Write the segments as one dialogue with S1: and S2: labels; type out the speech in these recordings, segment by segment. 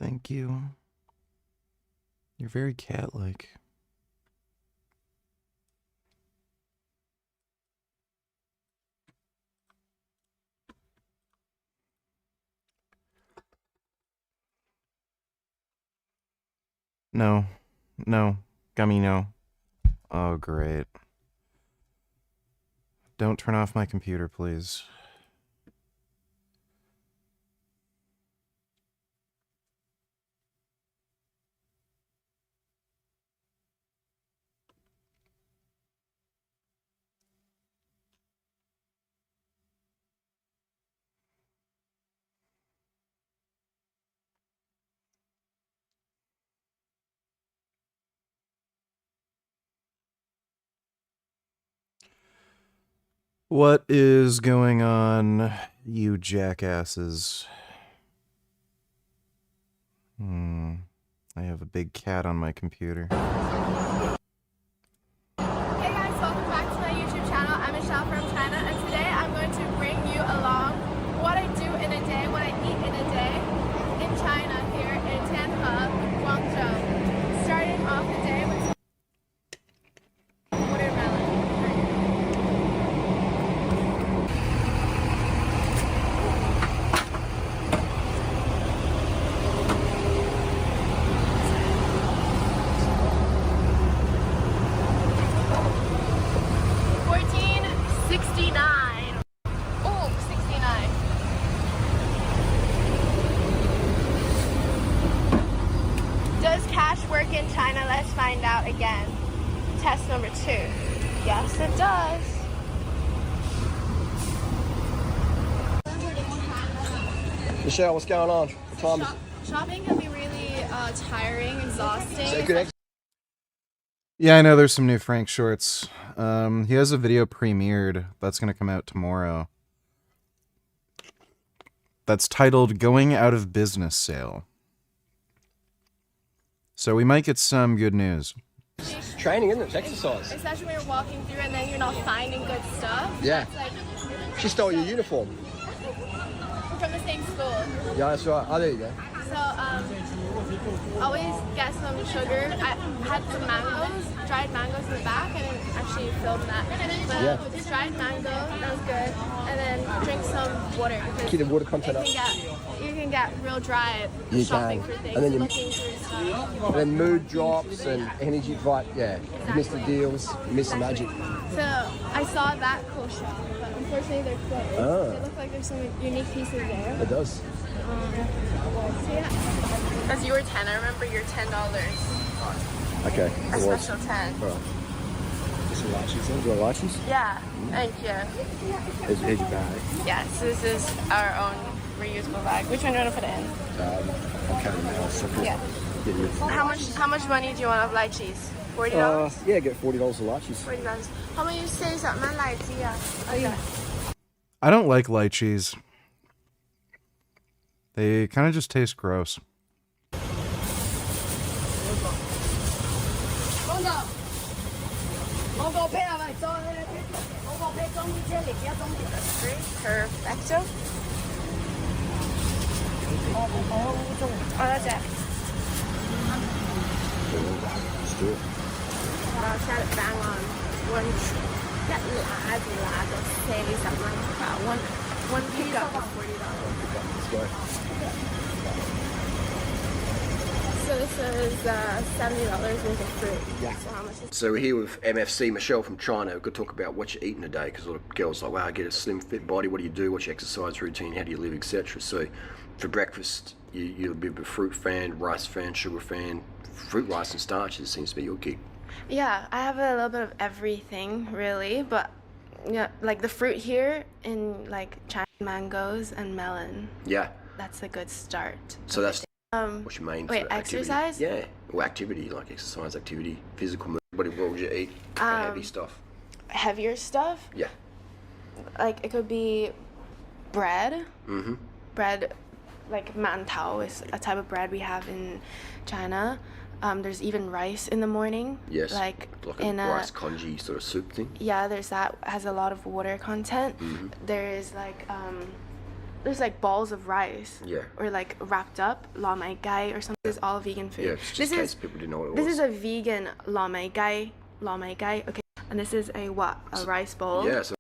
S1: Thank you. You're very cat-like. No. No. Gummy, no. Oh, great. Don't turn off my computer, please. What is going on, you jackasses? I have a big cat on my computer.
S2: Hey guys, welcome back to my YouTube channel. I'm Michelle from China, and today I'm going to bring you along what I do in a day, what I eat in a day in China here in Tianhe, Guangzhou. Starting off the day with some watermelon. $14.69. Oh, 69. Does cash work in China? Let's find out again. Test number 2. Yes, it does.
S3: Michelle, what's going on? What time is it?
S2: Shopping can be really tiring, exhausting.
S3: Is that good?
S1: Yeah, I know there's some new Frank shorts. He has a video premiered that's going to come out tomorrow. That's titled Going Out of Business Sale. So we might get some good news.
S3: It's training, isn't it? It's exercise.
S2: Especially when you're walking through and then you're not finding good stuff.
S3: Yeah.
S2: It's like,
S3: She stole your uniform.
S2: we're from the same school.
S3: Yeah, that's right. Oh, there you go.
S2: So, always get some sugar. I had some mangoes, dried mangoes in the back. I didn't actually film that. But
S3: Yeah.
S2: dried mango, that was good. And then drink some water. Because
S3: Keep the water content up.
S2: you can get real dry
S3: You
S2: shopping
S3: can.
S2: for things,
S3: And then you-
S2: looking through stuff.
S3: And then mood drops and energy fight. Yeah. You miss the deals. You miss the magic.
S2: So, I saw that cool shop, but unfortunately they're closed.
S3: Oh.
S2: It looked like there's some unique pieces there.
S3: It does.
S2: So yeah. As you were 10, I remember you're $10.
S3: Okay.
S2: A
S3: It was.
S2: special 10.
S3: All right. Just some lights. Do you want lights?
S2: Yeah, thank you.
S3: Here's your bag.
S2: Yes, this is our own reusable bag. Which one do you want to put in?
S3: I'm counting now. So
S2: Yeah.
S3: Get you.
S2: How much money do you want of lychees? $40?
S3: Yeah, get $40 of lights.
S2: $40. How many you say something lychee? Okay.
S1: I don't like lychees. They kind of just taste gross.
S2: Perfecto. Oh, that's it.
S3: Let's do it.
S2: I'll set it bang on. One get lad say something about one pickup is $40.
S3: Let's go.
S2: So this is $70 worth of fruit.
S3: Yeah.
S2: So how much is
S3: So we're here with MFC, Michelle from China. We're going to talk about what you eat in a day, because a lot of girls are like, wow, I get a slim, fit body. What do you do? What's your exercise routine? How do you live, etc. So for breakfast, you're a bit of a fruit fan, rice fan, sugar fan. Fruit, rice, and starches seems to be your gig.
S2: Yeah, I have a little bit of everything really, but yeah, like the fruit here in like China, mangoes and melon.
S3: Yeah.
S2: That's a good start.
S3: So that's what's your main
S2: wait,
S3: sort of activity?
S2: exercise?
S3: Yeah. Well, activity, like exercise, activity, physical movement. What would you eat? Heavy stuff.
S2: Heavier stuff?
S3: Yeah.
S2: Like it could be bread.
S3: Mm-hmm.
S2: Bread, like mantao is a type of bread we have in China. There's even rice in the morning.
S3: Yes.
S2: Like
S3: a
S2: in
S3: rice congee sort of soup thing.
S2: Yeah, there's that has a lot of water content.
S3: Mm-hmm.
S2: There is like there's like balls of rice.
S3: Yeah.
S2: Or like wrapped up lau mai gai or something. This is all vegan food.
S3: Yeah, it's just in case people didn't know what it was.
S2: This is a vegan lau mai gai. Okay. And this is a what? A rice bowl.
S3: Yeah, so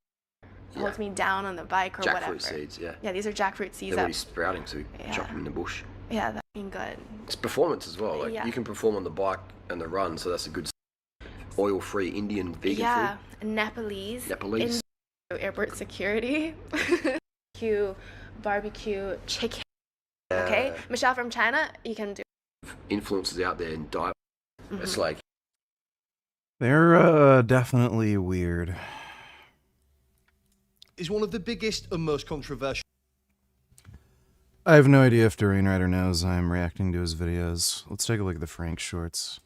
S2: Holds me down on the bike or
S3: jackfruit
S2: whatever.
S3: seeds, yeah.
S2: Yeah, these are jackfruit seeds.
S3: They're already sprouting, so chop them in the bush.
S2: Yeah, that's been good.
S3: It's performance as well. Like you can perform on the bike and the run, so that's a good oil-free Indian vegan food.
S2: Nepalese.
S3: Nepalese.
S2: Airport security. Barbecue chicken. Okay, Michelle from China, you can do.
S3: Influences out there in diet. It's like
S1: They're definitely weird.
S4: Is one of the biggest and most controversial.
S1: I have no idea if Doreen Rider knows I'm reacting to his videos. Let's take a look at the Frank shorts.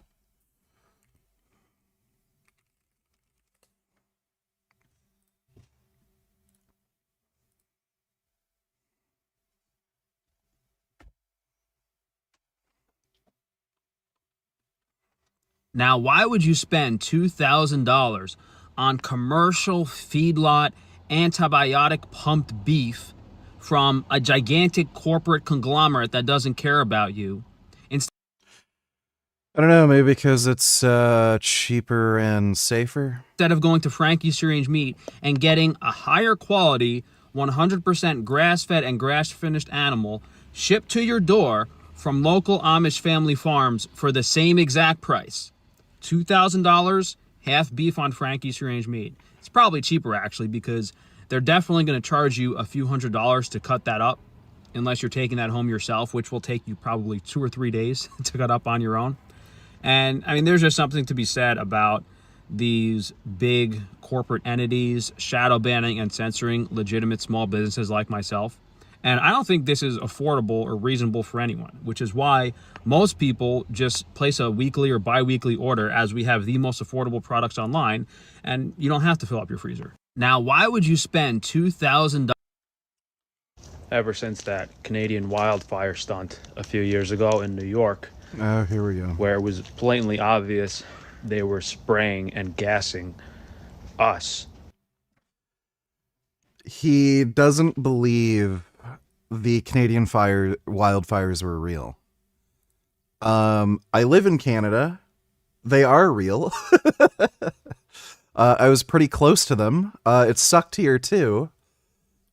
S5: Now, why would you spend $2,000 on commercial feedlot antibiotic pumped beef from a gigantic corporate conglomerate that doesn't care about you?
S1: I don't know, maybe because it's cheaper and safer?
S5: Instead of going to Frankie's Free Range Meat and getting a higher quality, 100% grass-fed and grass-finished animal shipped to your door from local Amish family farms for the same exact price. $2,000, half beef on Frankie's Free Range Meat. It's probably cheaper, actually, because they're definitely going to charge you a few $100s to cut that up, unless you're taking that home yourself, which will take you probably 2 or 3 days to cut up on your own. And, I mean, there's just something to be said about these big corporate entities shadow banning and censoring legitimate small businesses like myself. And I don't think this is affordable or reasonable for anyone, which is why most people just place a weekly or bi-weekly order, as we have the most affordable products online, and you don't have to fill up your freezer. Now, why would you spend $2,000? Ever since that Canadian wildfire stunt a few years ago in New York,
S1: Oh, here we go.
S5: where it was blatantly obvious they were spraying and gassing us.
S1: He doesn't believe the Canadian wildfires were real. I live in Canada. They are real. I was pretty close to them. It sucked here too.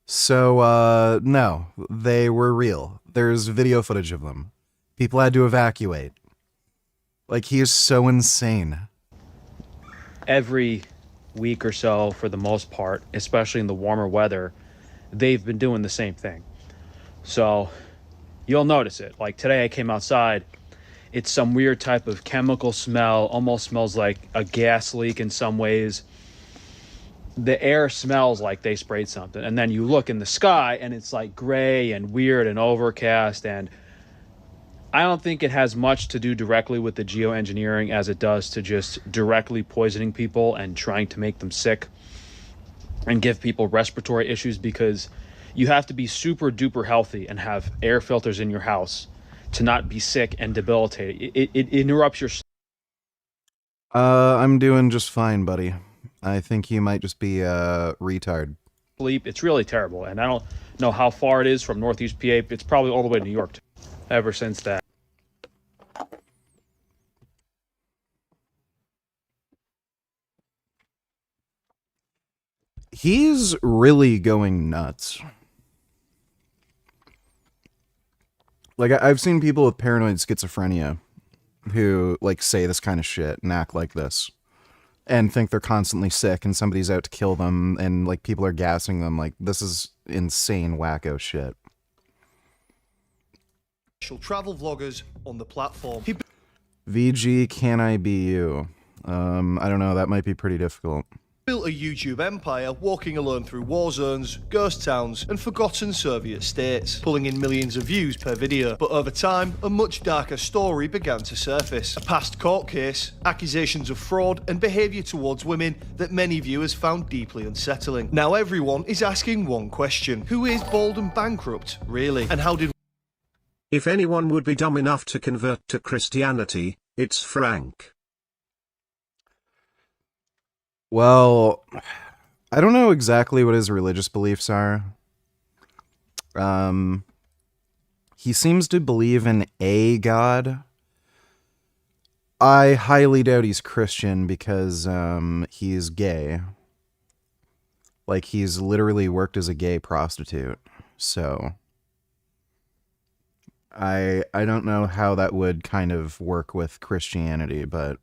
S1: So, no, they were real. There's video footage of them. People had to evacuate. Like, he is so insane.
S5: Every week or so, for the most part, especially in the warmer weather, they've been doing the same thing. So you'll notice it. Like today I came outside, it's some weird type of chemical smell, almost smells like a gas leak in some ways. The air smells like they sprayed something. And then you look in the sky and it's like gray and weird and overcast. And I don't think it has much to do directly with the geoengineering as it does to just directly poisoning people and trying to make them sick and give people respiratory issues, because you have to be super duper healthy and have air filters in your house to not be sick and debilitated. It interrupts your
S1: I'm doing just fine, buddy. I think you might just be retard.
S5: sleep. It's really terrible. And I don't know how far it is from Northeast PA. It's probably all the way to New York too. Ever since that.
S1: He's really going nuts. Like, I've seen people with paranoid schizophrenia who, like, say this kind of shit and act like this and think they're constantly sick and somebody's out to kill them and, like, people are gassing them. Like, this is insane wacko shit.
S4: Travel vloggers on the platform. He
S1: VG, can I be you? I don't know, that might be pretty difficult.
S4: built a YouTube empire walking alone through war zones, ghost towns, and forgotten Soviet states, pulling in millions of views per video. But over time, a much darker story began to surface. A past court case, accusations of fraud, and behaviour towards women that many viewers found deeply unsettling. Now everyone is asking one question: who is Bald and Bankrupt, really? And how did...
S6: If anyone would be dumb enough to convert to Christianity, it's Frank.
S1: Well, I don't know exactly what his religious beliefs are. He seems to believe in a god. I highly doubt he's Christian because he's gay. Like, he's literally worked as a gay prostitute. So I don't know how that would kind of work with Christianity, but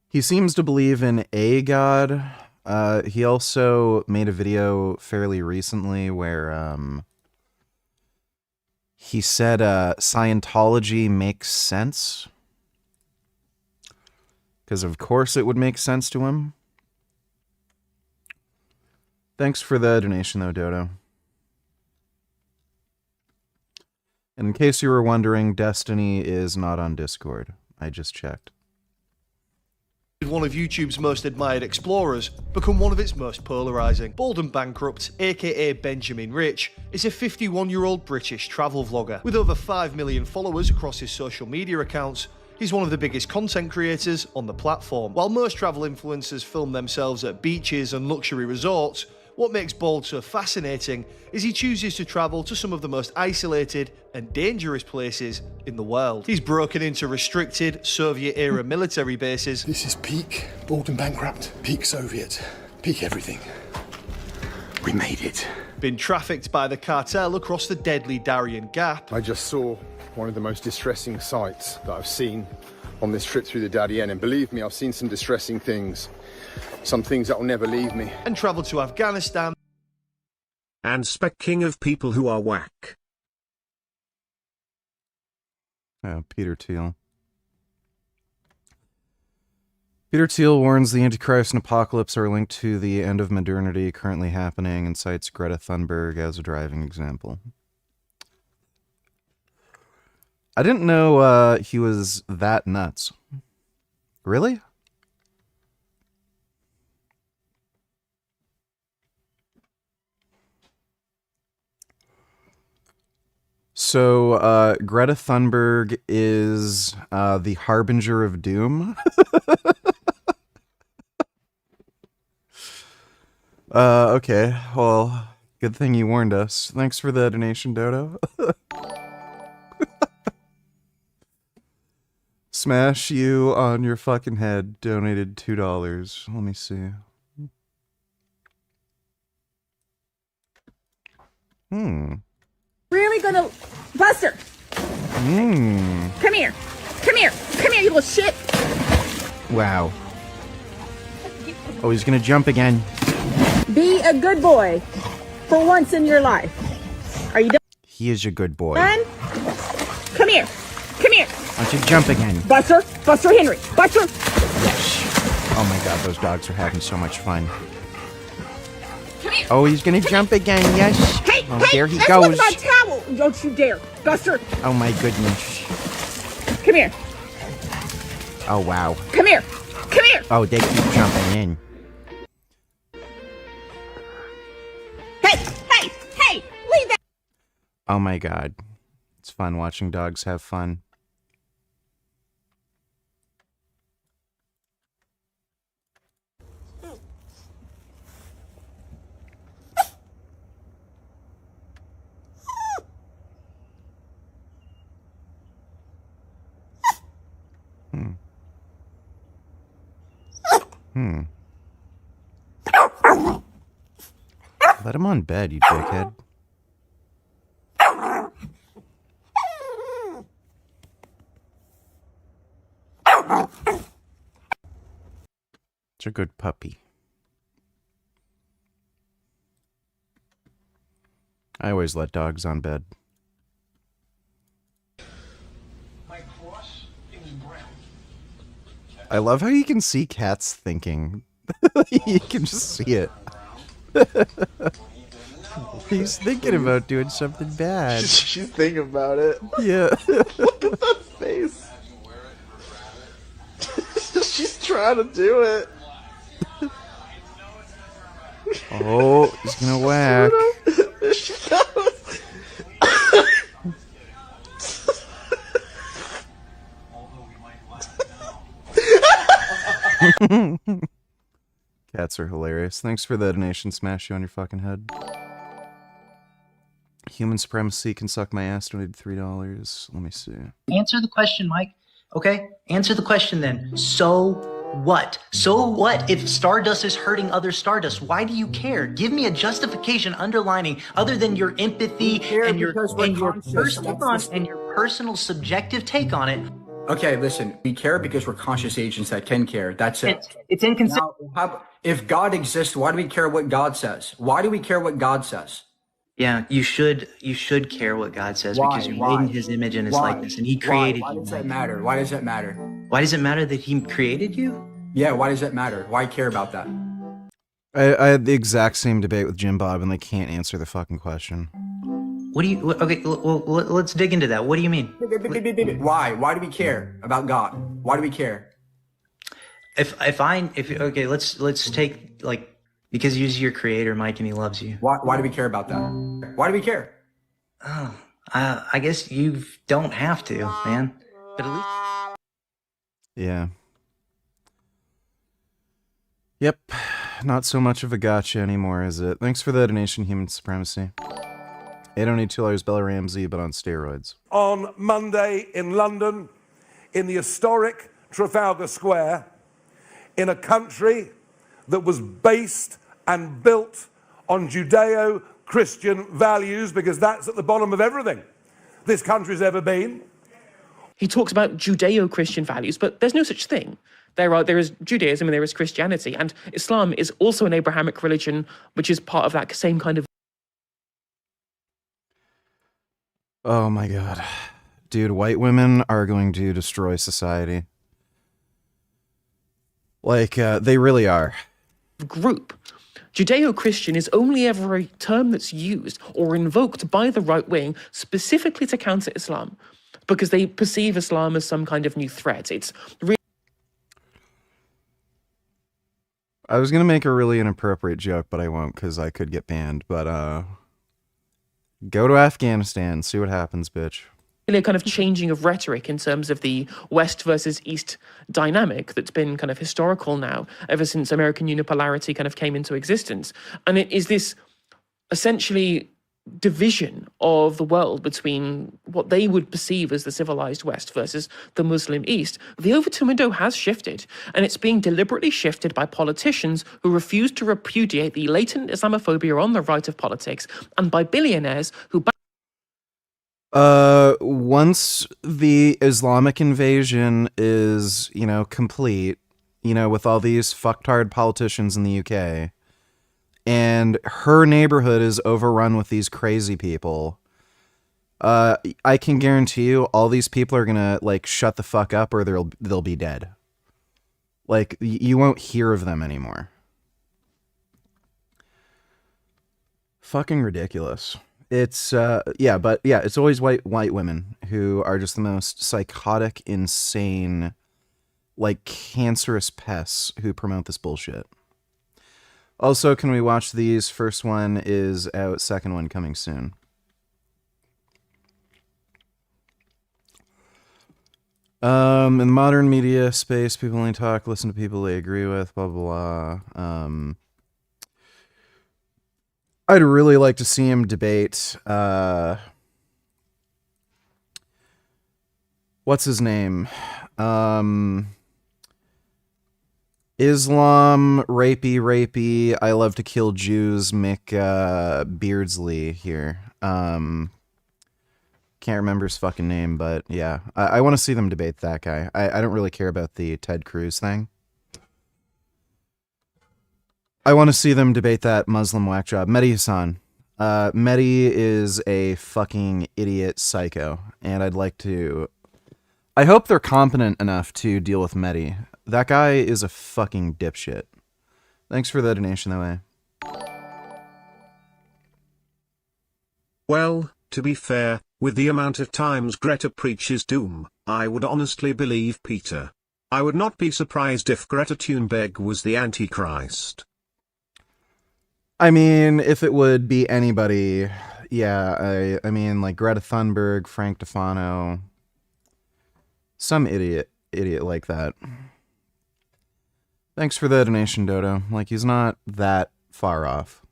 S1: he seems to believe in a god. He also made a video fairly recently where he said Scientology makes sense. Because of course it would make sense to him. Thanks for the donation though, Dodo. In case you were wondering, Destiny is not on Discord. I just checked.
S4: One of YouTube's most admired explorers, become one of its most polarising. Bald and Bankrupt, aka Benjamin Rich, is a 51-year-old British travel vlogger. With over 5 million followers across his social media accounts, he's one of the biggest content creators on the platform. While most travel influencers film themselves at beaches and luxury resorts, what makes Bald so fascinating is he chooses to travel to some of the most isolated and dangerous places in the world. He's broken into restricted Soviet-era military bases.
S7: This is peak Bald and Bankrupt, peak Soviet, peak everything. We made it.
S4: Been trafficked by the cartel across the deadly Darien Gap.
S7: I just saw one of the most distressing sights that I've seen on this trip through the Darien, and believe me, I've seen some distressing things. Some things that will never leave me.
S4: And travelled to Afghanistan.
S6: And specking of people who are whack.
S1: Oh, Peter Thiel. Peter Thiel warns the Antichrist and Apocalypse are linked to the end of modernity currently happening and cites Greta Thunberg as a driving example. I didn't know he was that nuts. Really? So, Greta Thunberg is the harbinger of doom. Okay, well, good thing you warned us. Thanks for the donation, Dodo. Smash you on your fucking head donated $2. Let me see.
S8: Really gonna... Buster! Come here! Come here! Come here, you little shit!
S1: Wow. Oh, he's gonna jump again.
S8: Be a good boy for once in your life. Are you
S1: He is a good boy.
S8: done? Come here! Come here!
S1: Why don't you jump again?
S8: Buster! Buster Henry! Buster!
S1: Yes. Oh my god, those dogs are having so much fun.
S8: Come here!
S1: Oh, he's gonna jump again, yes.
S8: Hey!
S1: Oh,
S8: hey!
S1: there he
S8: That's
S1: goes.
S8: with my towel! Don't you dare! Buster!
S1: Oh my goodness.
S8: Come here!
S1: Oh wow.
S8: Come here! Come here!
S1: Oh, they keep jumping in.
S8: Hey! Hey! Hey! Leave that!
S1: Oh my god. It's fun watching dogs have fun. Let him on bed, you dickhead. It's a good puppy. I always let dogs on bed. I love how you can see cats thinking. You can just see it. He's thinking about doing something bad.
S9: She's thinking about it.
S1: Yeah.
S9: Look at that face. She's trying to do it.
S1: Oh, he's gonna whack.
S9: There she goes.
S1: Cats are hilarious. Thanks for the donation. Smash you on your fucking head. Human supremacy can suck my ass. Donated $3. Let me see.
S10: Answer the question, Mike. Okay? Answer the question then. So what? So what if Stardust is hurting other Stardust? Why do you care? Give me a justification underlining other than your empathy and your personal subjective take on it.
S11: Okay, listen, we care because we're conscious agents that can care. That's it.
S10: It's inconsistent.
S11: Now, if God exists, why do we care what God says? Why do we care what God says?
S10: Yeah, you should care what God says because you're made in his image and his likeness, and he created you.
S11: Why does that matter? Why does that matter?
S10: Why does it matter that he created you?
S11: Yeah, why does that matter? Why care about that?
S1: I had the exact same debate with Jim Bob, and they can't answer the fucking question.
S10: What do you, okay, well, let's dig into that. What do you mean?
S11: Why? Why do we care about God? Why do we care?
S10: Okay, let's take, like, because he's your creator, Mike, and he loves you.
S11: Why do we care about that? Why do we care?
S10: Oh, I guess you don't have to, man. But at least.
S1: Yeah. Yep. Not so much of a gotcha anymore, is it? Thanks for the donation, Human Supremacy. I don't need $2 Bella Ramsey, but on steroids.
S12: On Monday in London, in the historic Trafalgar Square, in a country that was based and built on Judeo-Christian values, because that's at the bottom of everything this country's ever been.
S13: He talks about Judeo-Christian values, but there's no such thing. There is Judaism and there is Christianity, and Islam is also an Abrahamic religion, which is part of that same kind of...
S1: Oh my god. Dude, white women are going to destroy society. Like, they really are.
S13: Group. Judeo-Christian is only ever a term that's used or invoked by the right wing specifically to counter Islam, because they perceive Islam as some kind of new threat. It's really...
S1: I was gonna make a really inappropriate joke, but I won't because I could get banned. But go to Afghanistan, see what happens, bitch.
S13: A kind of changing of rhetoric in terms of the West versus East dynamic that's been kind of historical now ever since American unipolarity kind of came into existence. And it is this essentially division of the world between what they would perceive as the civilized West versus the Muslim East. The Overton window has shifted, and it's being deliberately shifted by politicians who refuse to repudiate the latent Islamophobia on the right of politics, and by billionaires who...
S1: Once the Islamic invasion is, complete, with all these fucktard politicians in the UK, and her neighborhood is overrun with these crazy people, I can guarantee you all these people are gonna, shut the fuck up or they'll be dead. You won't hear of them anymore. Fucking ridiculous. It's, it's always white women who are just the most psychotic, insane, cancerous pests who promote this bullshit. Also, can we watch these? First one is out, second one coming soon. In the modern media space, people only talk, listen to people they agree with, blah, blah, blah. I'd really like to see him debate, what's his name? Islam, rapey, I love to kill Jews, Mick, Beardsley here. Can't remember his fucking name, but yeah. I want to see them debate that guy. I don't really care about the Ted Cruz thing. I want to see them debate that Muslim whack job. Mehdi Hassan. Mehdi is a fucking idiot psycho, and I'd like to... I hope they're competent enough to deal with Mehdi. That guy is a fucking dipshit. Thanks for the donation, though, eh?
S6: Well, to be fair, with the amount of times Greta preaches doom, I would honestly believe Peter. I would not be surprised if Greta Thunberg was the Antichrist.
S1: I mean, if it would be anybody, yeah, I mean, Greta Thunberg, Frank Tufano, some idiot like that. Thanks for the donation, Dodo. He's not that far off.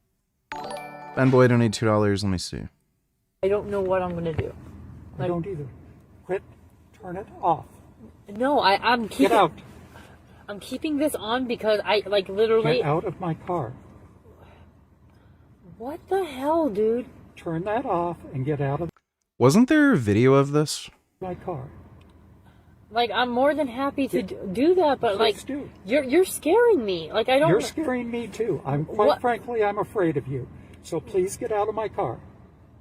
S1: Ben Boy donated $2, let me see.
S14: I don't know what I'm gonna do.
S15: I don't either. Quit. Turn it off.
S14: No, I'm keeping.
S15: Get out.
S14: I'm keeping this on because I literally.
S15: Get out of my car.
S14: What the hell, dude?
S15: Turn that off and get out of
S1: Wasn't there a video of this?
S15: my car.
S14: Like, I'm more than happy to do that, but
S15: Please do.
S14: you're scaring me. Like, I don't.
S15: You're scaring me too. Frankly, I'm afraid of you. So please get out of my car.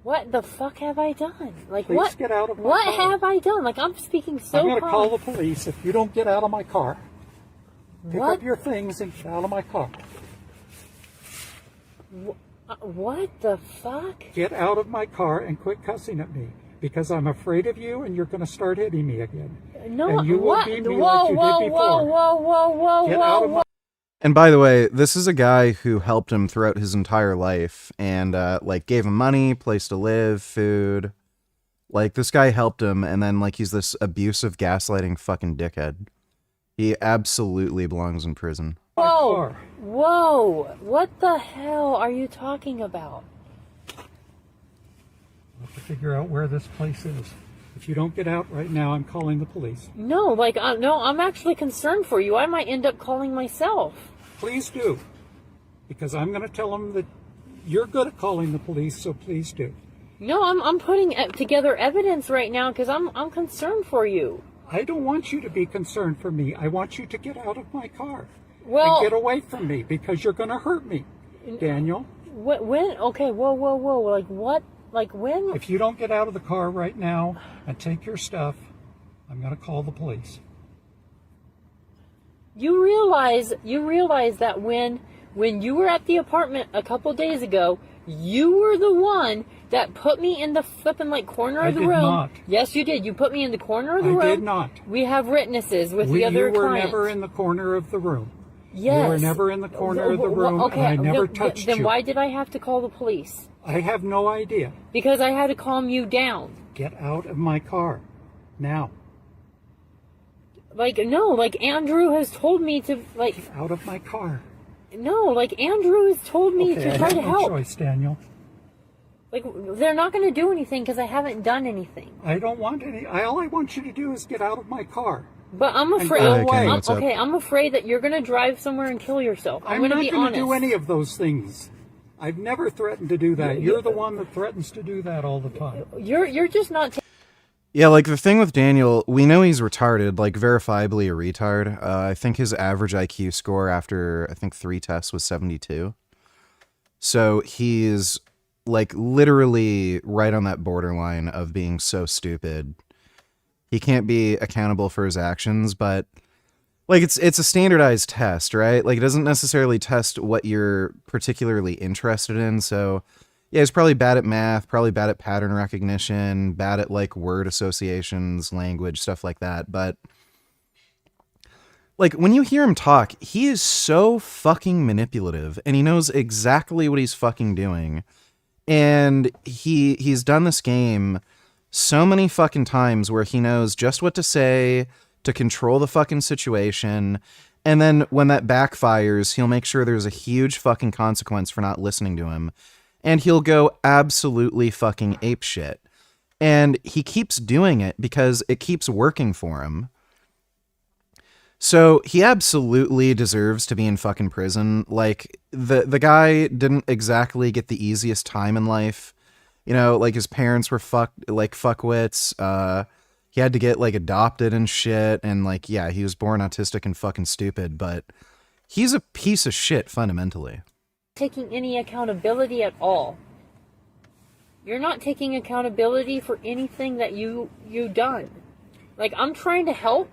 S14: What the fuck have I done? Like,
S15: Please
S14: what?
S15: get out of my
S14: what
S15: car.
S14: have I done? Like, I'm speaking so.
S15: I'm going to
S14: calm.
S15: call the police if you don't get out of my car. Pick
S14: What?
S15: up your things and get out of my car.
S14: What the fuck?
S15: Get out of my car and quit cussing at me. Because I'm afraid of you and you're going to start hitting me again.
S14: No,
S15: and you will
S14: what?
S15: beat me
S14: Whoa,
S15: like you
S14: whoa,
S15: did
S14: whoa,
S15: before.
S14: whoa, whoa, whoa,
S15: Get
S14: whoa,
S15: out of
S14: whoa.
S15: my...
S1: And by the way, this is a guy who helped him throughout his entire life and like gave him money, place to live, food. Like, this guy helped him, and then like he's this abusive, gaslighting fucking dickhead. He absolutely belongs in prison.
S14: Whoa, whoa, what the hell are you talking about?
S15: I have to figure out where this place is. If you don't get out right now, I'm calling the police.
S14: No, like, no, I'm actually concerned for you. I might end up calling myself.
S15: Please do. Because I'm going to tell them that you're good at calling the police, so please do.
S14: No, I'm putting together evidence right now because I'm concerned for you.
S15: I don't want you to be concerned for me. I want you to get out of my car.
S14: Well,
S15: and get away from me because you're going to hurt me, Daniel.
S14: When? Okay, whoa, whoa, whoa. Like what? Like when?
S15: If you don't get out of the car right now and take your stuff, I'm going to call the police.
S14: You realize that when you were at the apartment a couple days ago, you were the one that put me in the flipping like corner of the room.
S15: I did not.
S14: Yes, you did. You put me in the corner of the room.
S15: I did not.
S14: We have witnesses with the other
S15: You were
S14: clients.
S15: never in the corner of the room.
S14: Yes.
S15: You were never in the corner of the room,
S14: Okay,
S15: and I never touched you.
S14: Then why did I have to call the police?
S15: I have no idea.
S14: Because I had to calm you down.
S15: Get out of my car. Now.
S14: Like, no, like Andrew has told me to, like...
S15: Get out of my car.
S14: No, like Andrew has told me
S15: Okay,
S14: to try to
S15: I have
S14: help.
S15: no choice, Daniel.
S14: Like, they're not going to do anything because I haven't done anything.
S15: I don't want any... All I want you to do is get out of my car.
S14: But I'm afraid... I'm afraid that you're going to drive somewhere and kill yourself. I'm going to be honest.
S15: I'm not going to do any of those things. I've never threatened to do that. You're the one that threatens to do that all the time.
S14: You're just not...
S1: Yeah, like the thing with Daniel, we know he's retarded, like verifiably a retard. I think his average IQ score after, I think 3 tests was 72. So he's like literally right on that borderline of being so stupid. He can't be accountable for his actions, but like it's a standardized test, right? Like it doesn't necessarily test what you're particularly interested in. So yeah, he's probably bad at math, probably bad at pattern recognition, bad at like word associations, language, stuff like that. But like when you hear him talk, he is so fucking manipulative and he knows exactly what he's fucking doing. And he's done this game so many fucking times where he knows just what to say to control the fucking situation. And then when that backfires, he'll make sure there's a huge fucking consequence for not listening to him. And he'll go absolutely fucking apeshit. And he keeps doing it because it keeps working for him. So he absolutely deserves to be in fucking prison. Like, the guy didn't exactly get the easiest time in life. You know, like his parents were fuckwits. He had to get like adopted and shit. And like, yeah, he was born autistic and fucking stupid, but he's a piece of shit fundamentally.
S14: Taking any accountability at all. You're not taking accountability for anything that you done. Like, I'm trying to help.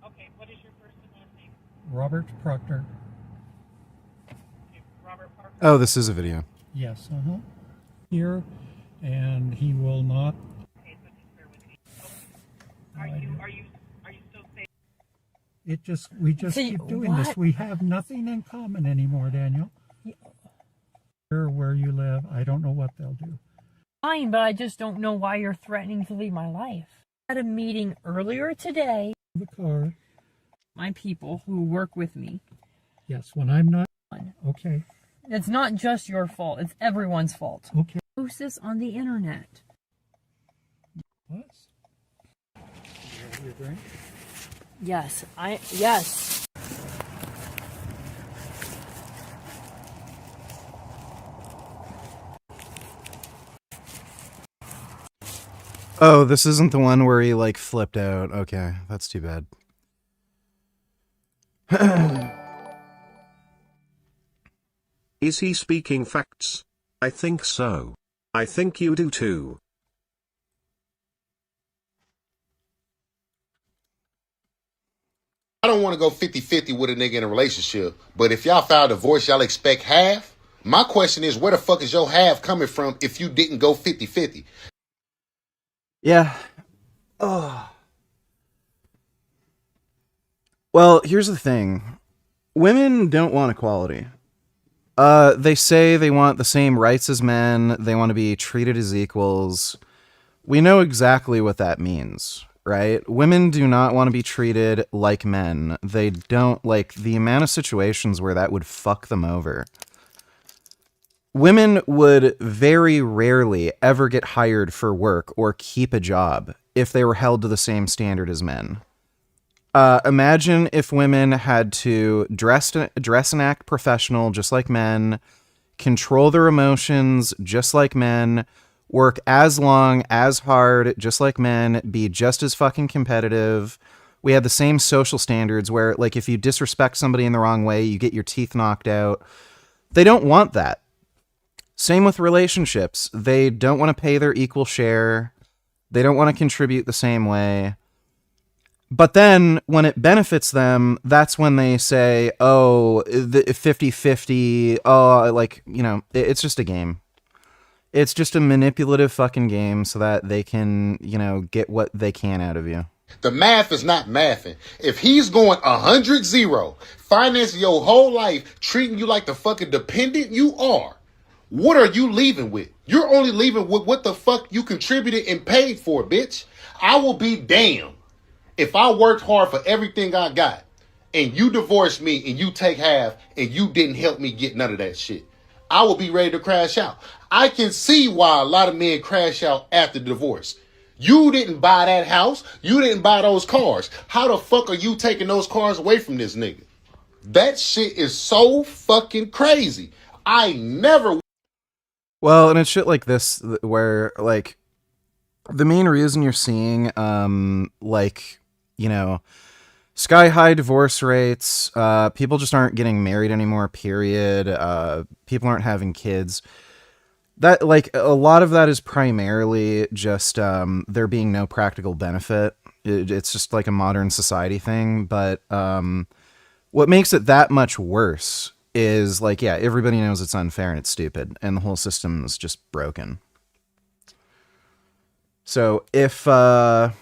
S16: Okay, what is your first and last name?
S15: Robert Proctor.
S16: Robert Proctor.
S1: Oh, this is a video.
S15: Yes, here, and he will not.
S16: Okay, so just bear with me. Are you still safe?
S15: We just keep doing this. We have nothing in common anymore, Daniel. Where you live, I don't know what they'll do.
S14: Fine, but I just don't know why you're threatening to leave my life. I had a meeting earlier today.
S15: The car.
S14: My people who work with me.
S15: Yes, when I'm not. Okay.
S14: It's not just your fault. It's everyone's fault.
S15: Okay.
S14: Post this on the internet.
S15: What? You have your drink?
S14: Yes. Yes.
S1: Oh, this isn't the one where he, like, flipped out. Okay, that's too bad.
S6: Is he speaking facts? I think so. I think you do too.
S17: I don't want to go 50-50 with a nigga in a relationship, but if y'all file divorce, y'all expect half? My question is, where the fuck is your half coming from if you didn't go 50-50?
S1: Yeah. Oh. Well, here's the thing. Women don't want equality. They say they want the same rights as men. They want to be treated as equals. We know exactly what that means, right? Women do not want to be treated like men. They don't, like, the amount of situations where that would fuck them over. Women would very rarely ever get hired for work or keep a job if they were held to the same standard as men. Imagine if women had to dress and act professional just like men, control their emotions just like men, work as long, as hard, just like men, be just as fucking competitive. We had the same social standards where, like, if you disrespect somebody in the wrong way, you get your teeth knocked out. They don't want that. Same with relationships. They don't want to pay their equal share. They don't want to contribute the same way. But then when it benefits them, that's when they say, oh, the 50-50, oh, like, you know, it's just a game. It's just a manipulative fucking game so that they can, you know, get what they can out of you.
S17: The math is not mathing. If he's going 100-0, financing your whole life, treating you like the fucking dependent you are, what are you leaving with? You're only leaving with what the fuck you contributed and paid for, bitch. I will be damned if I worked hard for everything I got and you divorce me and you take half and you didn't help me get none of that shit. I will be ready to crash out. I can see why a lot of men crash out after divorce. You didn't buy that house. You didn't buy those cars. How the fuck are you taking those cars away from this nigga? That shit is so fucking crazy. I never...
S1: Well, and it's shit like this where, like, the main reason you're seeing, like, you know, sky-high divorce rates, people just aren't getting married anymore, period, people aren't having kids. That, like, a lot of that is primarily just there being no practical benefit. It's just like a modern society thing, but what makes it that much worse is, like, yeah, everybody knows it's unfair and it's stupid, and the whole system is just broken. So if the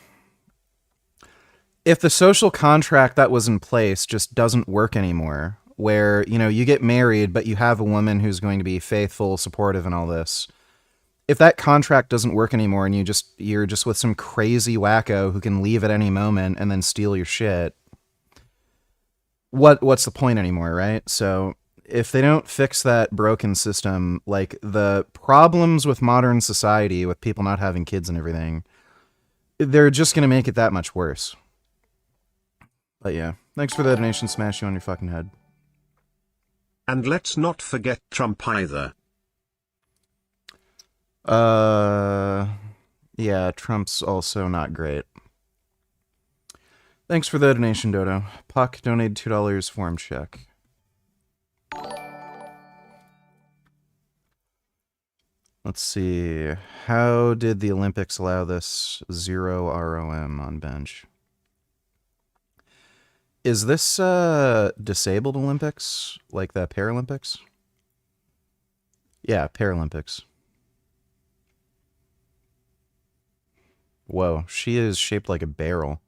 S1: social contract that was in place just doesn't work anymore, where, you know, you get married, but you have a woman who's going to be faithful, supportive, and all this, if that contract doesn't work anymore and you're just with some crazy wacko who can leave at any moment and then steal your shit, what's the point anymore, right? So if they don't fix that broken system, like, the problems with modern society, with people not having kids and everything, they're just going to make it that much worse. But yeah, thanks for the donation. Smash you on your fucking head.
S6: And let's not forget Trump either.
S1: Yeah, Trump's also not great. Thanks for the donation, Dodo. Puck donated $2 form check. Let's see. How did the Olympics allow this 0 ROM on bench? Is this disabled Olympics? Like the Paralympics? Yeah, Paralympics. Whoa, she is shaped like a barrel.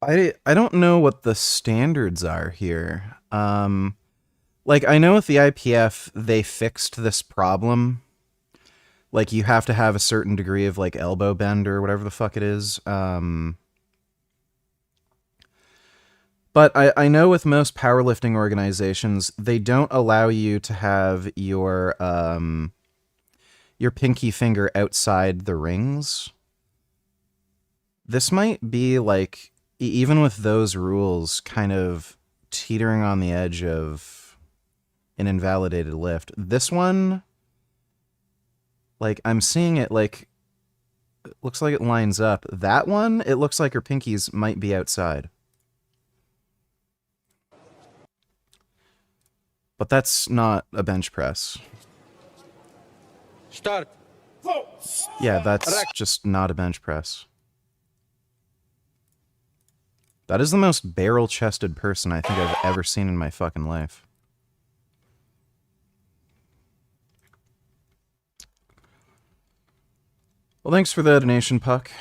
S1: I don't know what the standards are here. Like, I know with the IPF, they fixed this problem. Like, you have to have a certain degree of, like, elbow bend or whatever the fuck it is. But I know with most powerlifting organizations, they don't allow you to have your pinky finger outside the rings. This might be, like, even with those rules, kind of teetering on the edge of an invalidated lift. This one, like, I'm seeing it, like, it looks like it lines up. That one, it looks like her pinkies might be outside. But that's not a bench press.
S18: Start.
S1: Yeah, that's just not a bench press. That is the most barrel-chested person I think I've ever seen in my fucking life. Well, thanks for the donation, Puck.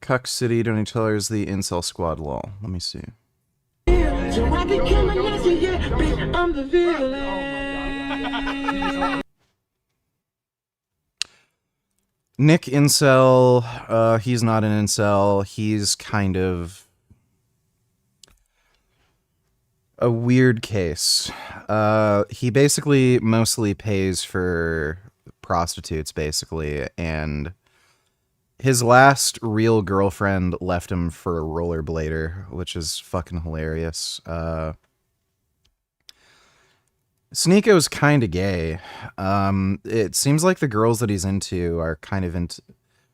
S1: Cuck City, don't you tell her is the incel squad lol. Let me see. Nick Incel, he's not an incel. He's kind of a weird case. He basically mostly pays for prostitutes, basically, and his last real girlfriend left him for a rollerblader, which is fucking hilarious. Sneeko's kind of gay. It seems like the girls that he's into are kind of into...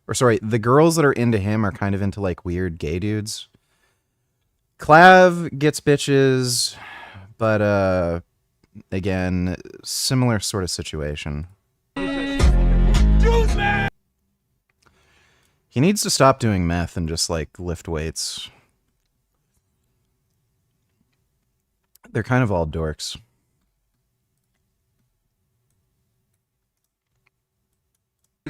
S1: Or sorry, the girls that are into him are kind of into, like, weird gay dudes. Clav gets bitches, but, again, similar sort of situation. He needs to stop doing meth and just, like, lift weights. They're kind of all dorks.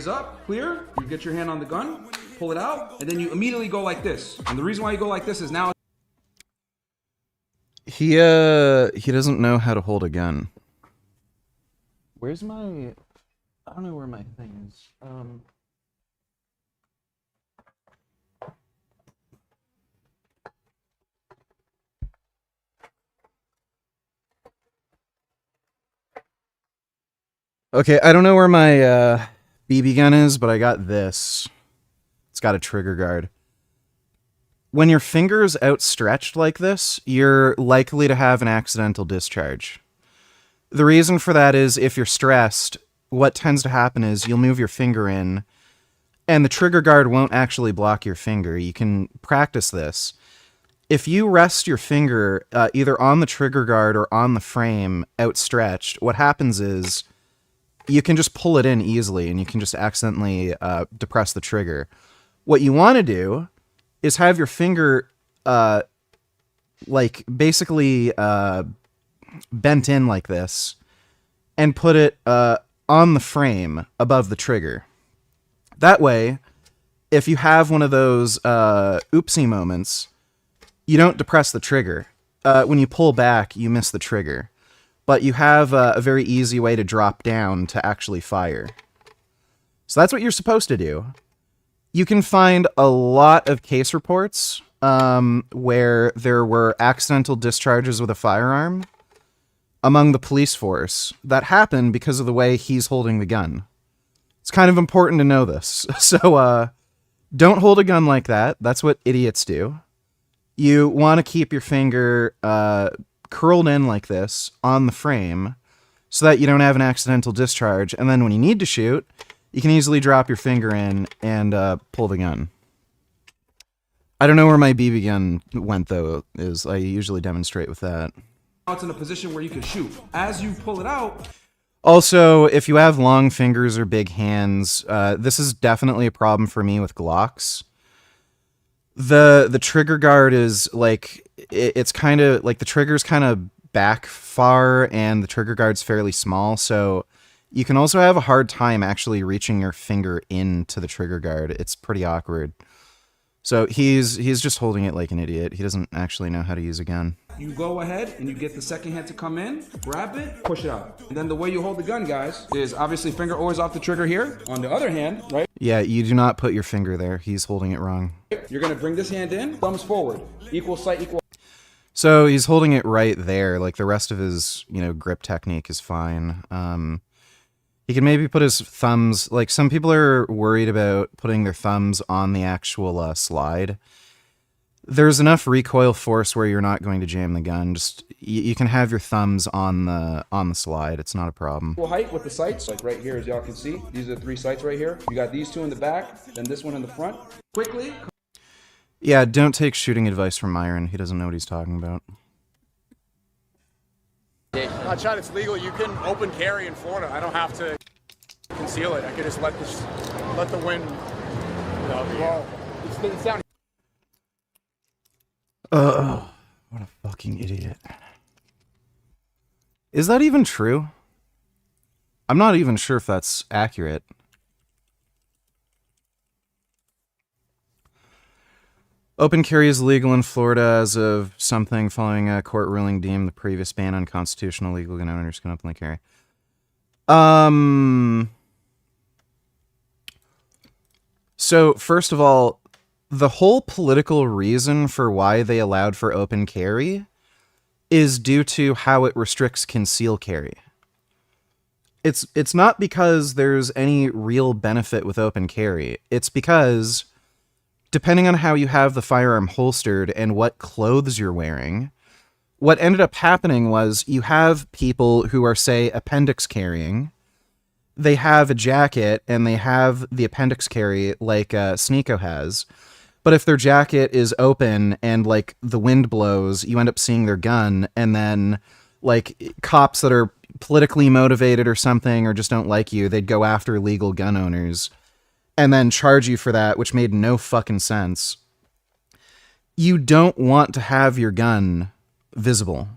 S19: Up, clear, you get your hand on the gun, pull it out, and then you immediately go like this. And the reason why you go like this is now...
S1: He doesn't know how to hold a gun. Where's my... I don't know where my thing is. Okay, I don't know where my BB gun is, but I got this. It's got a trigger guard. When your finger's outstretched like this, you're likely to have an accidental discharge. The reason for that is if you're stressed, what tends to happen is you'll move your finger in, and the trigger guard won't actually block your finger. You can practice this. If you rest your finger either on the trigger guard or on the frame outstretched, what happens is you can just pull it in easily and you can just accidentally depress the trigger. What you want to do is have your finger like basically bent in like this and put it on the frame above the trigger. That way, if you have one of those oopsie moments, you don't depress the trigger. When you pull back, you miss the trigger. But you have a very easy way to drop down to actually fire. So that's what you're supposed to do. You can find a lot of case reports where there were accidental discharges with a firearm among the police force that happened because of the way he's holding the gun. It's kind of important to know this. So don't hold a gun like that. That's what idiots do. You want to keep your finger curled in like this on the frame so that you don't have an accidental discharge. And then when you need to shoot, you can easily drop your finger in and pull the gun. I don't know where my BB gun went, though, is I usually demonstrate with that.
S19: Now it's in a position where you can shoot. As you pull it out...
S1: Also, if you have long fingers or big hands, this is definitely a problem for me with Glocks. The trigger guard is like, it's kind of like the trigger's kind of back far and the trigger guard's fairly small, so You can also have a hard time actually reaching your finger into the trigger guard. It's pretty awkward. So he's just holding it like an idiot. He doesn't actually know how to use a gun.
S19: You go ahead and you get the second hand to come in, grab it, push it out. And then the way you hold the gun, guys, is obviously finger always off the trigger here. On the other hand, right?
S1: Yeah, you do not put your finger there. He's holding it wrong.
S19: You're gonna bring this hand in, thumbs forward. Equal sight, equal.
S1: So he's holding it right there. Like the rest of his, grip technique is fine. He can maybe put his thumbs, like some people are worried about putting their thumbs on the actual slide. There's enough recoil force where you're not going to jam the gun. Just you can have your thumbs on the slide. It's not a problem.
S19: Equal height with the sights, like right here, as y'all can see. These are the 3 sights right here. You got these 2 in the back, then this one in the front. Quickly.
S1: Yeah, don't take shooting advice from Myron. He doesn't know what he's talking about.
S18: Chad, it's legal. You can open carry in Florida. I don't have to conceal it. I can just let the wind blow. It's down.
S1: What a fucking idiot. Is that even true? I'm not even sure if that's accurate. Open carry is legal in Florida as of something following a court ruling deemed the previous ban on constitutional legal gun owners can openly carry. So, first of all, the whole political reason for why they allowed for open carry is due to how it restricts conceal carry. It's not because there's any real benefit with open carry. It's because, depending on how you have the firearm holstered and what clothes you're wearing, what ended up happening was you have people who are, say, appendix carrying. They have a jacket and they have the appendix carry like Sneeko has. But if their jacket is open and like the wind blows, you end up seeing their gun, and then like cops that are politically motivated or something or just don't like you, they'd go after legal gun owners and then charge you for that, which made no fucking sense. You don't want to have your gun visible.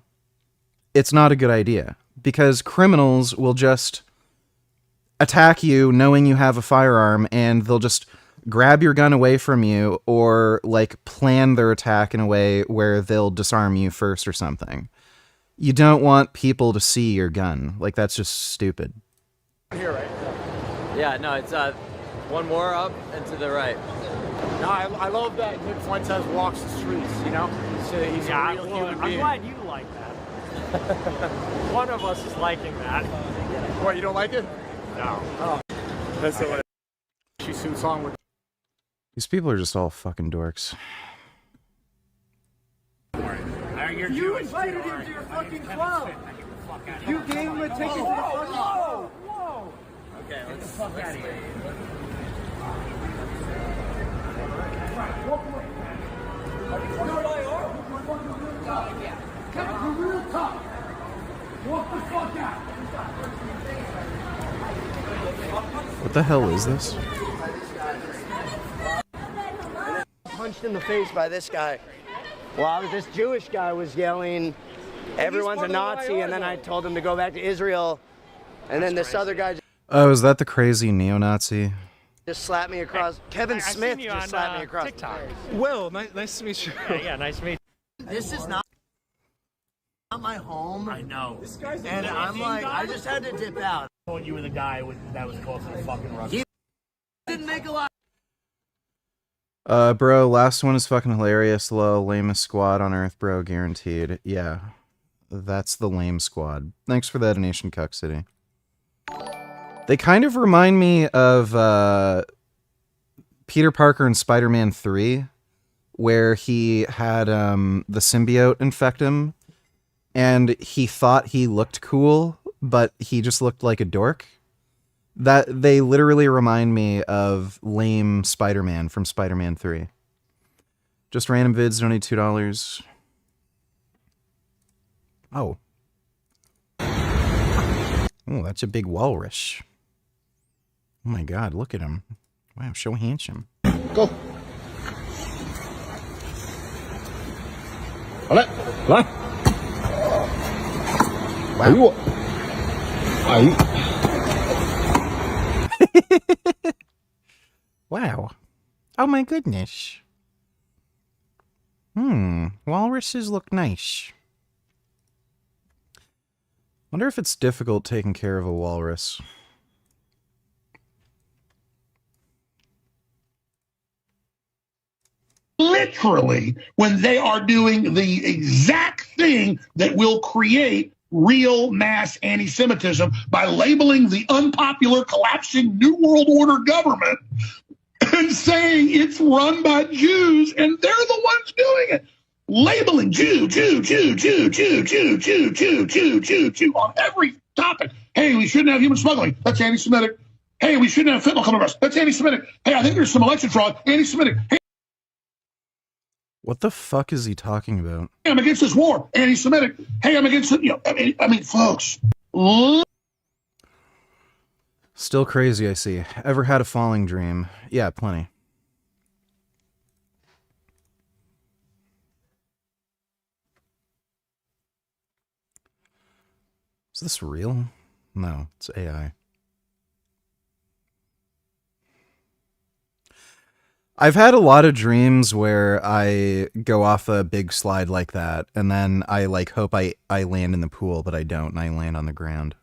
S1: It's not a good idea because criminals will just attack you knowing you have a firearm, and they'll just grab your gun away from you or like plan their attack in a way where they'll disarm you first or something. You don't want people to see your gun. Like, that's just stupid.
S18: Here, right?
S20: Yeah, no, it's one more up and to the right.
S18: No, I love that Nick Fuentes walks the streets, He's a real human being.
S20: I'm glad you like that. One of us is liking that.
S18: What, you don't like it?
S20: No.
S18: Oh. That's the she soon song with.
S1: These people are just all fucking dorks.
S21: You invited him to your fucking club. You gave him a ticket to the fucking club. Whoa!
S20: Okay, let's get the fuck out of here.
S21: You're real tough. Walk the fuck out.
S1: What the hell is this?
S22: Punched in the face by this guy. Well, this Jewish guy was yelling, everyone's a Nazi, and then I told him to go back to Israel, and then this other guy
S1: Oh, is that the crazy neo-Nazi?
S22: just slapped me across. Kevin Smith just slapped me across.
S21: TikTok.
S22: Will, nice to meet you.
S20: Yeah, nice to meet you.
S22: This is not my home.
S20: I know.
S22: And I'm like, I just had to dip out.
S20: You were the guy that was close to the fucking Russian.
S22: He didn't make a lot.
S1: Bro, last one is fucking hilarious. Lol, lamest squad on earth, bro, guaranteed. Yeah, that's the lame squad. Thanks for that donation, Cuck City. They kind of remind me of Peter Parker in Spider-Man 3, where he had the symbiote infect him, and he thought he looked cool, but he just looked like a dork. That they literally remind me of lame Spider-Man from Spider-Man 3. Just random vids, donate $2. Oh. Oh, that's a big walrus. Oh my god, look at him. Wow, so handsome.
S17: Go. Hola. Hola. Wow. Ahí.
S1: Wow. Oh my goodness. Walruses look nice. Wonder if it's difficult taking care of a walrus.
S2: Literally, when they are doing the exact thing that will create real mass anti-Semitism by labeling the unpopular collapsing New World Order government and saying it's run by Jews and they're the ones doing it. Labeling Jew, Jew, Jew, Jew, Jew, Jew, Jew, Jew, Jew, Jew, Jew on every topic. Hey, we shouldn't have human smuggling. That's anti-Semitic. Hey, we shouldn't have fentanyl coming to us. That's anti-Semitic. Hey, I think there's some election fraud. Anti-Semitic. Hey,
S1: What the fuck is he talking about?
S2: I'm against this war. Anti-Semitic. Hey, I'm against it. You know, I mean, folks.
S1: Still crazy, I see. Ever had a falling dream? Yeah, plenty. Is this real? No, it's AI. I've had a lot of dreams where I go off a big slide like that, and then I like hope I land in the pool, but I don't, and I land on the ground.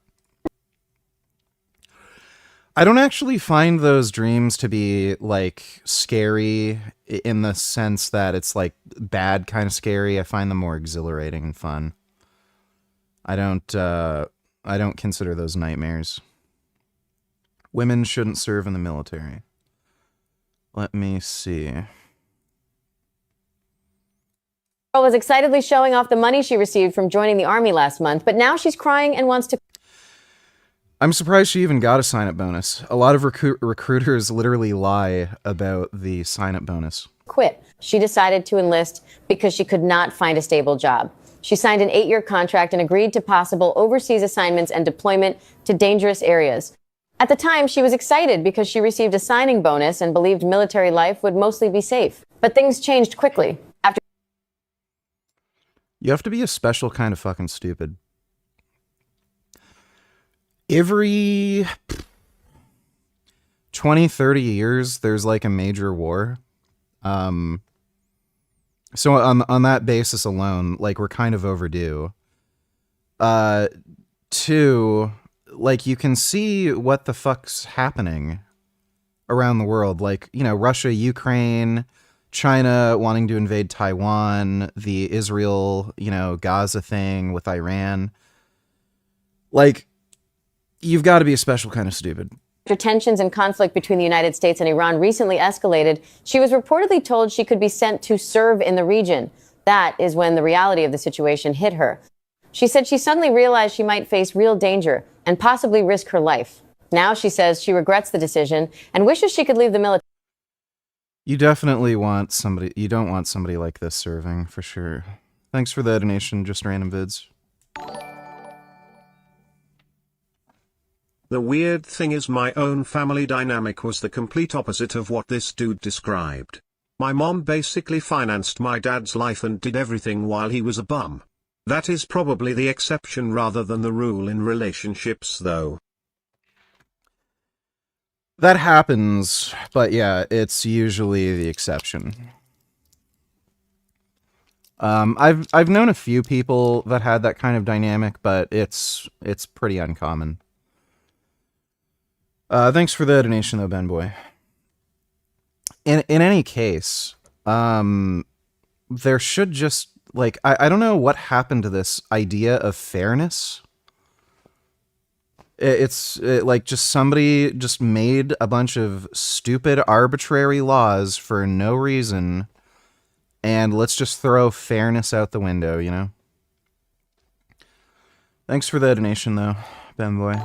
S1: I don't actually find those dreams to be like scary in the sense that it's like bad kind of scary. I find them more exhilarating and fun. I don't consider those nightmares. Women shouldn't serve in the military. Let me see.
S3: Girl was excitedly showing off the money she received from joining the Army last month, but now she's crying and wants to...
S1: I'm surprised she even got a sign-up bonus. A lot of recruiters literally lie about the sign-up bonus.
S3: quit. She decided to enlist because she could not find a stable job. She signed an 8-year contract and agreed to possible overseas assignments and deployment to dangerous areas. At the time, she was excited because she received a signing bonus and believed military life would mostly be safe. But things changed quickly. After
S1: You have to be a special kind of fucking stupid. Every 20, 30 years, there's like a major war. So on that basis alone, like we're kind of overdue. Two, like you can see what the fuck's happening around the world. Like, you know, Russia, Ukraine, China wanting to invade Taiwan, the Israel, you know, Gaza thing with Iran. Like, you've got to be a special kind of stupid.
S3: After tensions and conflict between the United States and Iran recently escalated, she was reportedly told she could be sent to serve in the region. That is when the reality of the situation hit her. She said she suddenly realized she might face real danger and possibly risk her life. Now she says she regrets the decision and wishes she could leave the military.
S1: You definitely want somebody, you don't want somebody like this serving, for sure. Thanks for the donation, just random vids.
S6: The weird thing is my own family dynamic was the complete opposite of what this dude described. My mom basically financed my dad's life and did everything while he was a bum. That is probably the exception rather than the rule in relationships though.
S1: That happens, but yeah, it's usually the exception. I've known a few people that had that kind of dynamic, but it's pretty uncommon. Thanks for the donation though, Ben Boy. In any case, there should just, like, I don't know what happened to this idea of fairness. It's like just somebody just made a bunch of stupid arbitrary laws for no reason, and let's just throw fairness out the window, you know? Thanks for the donation though, Ben Boy.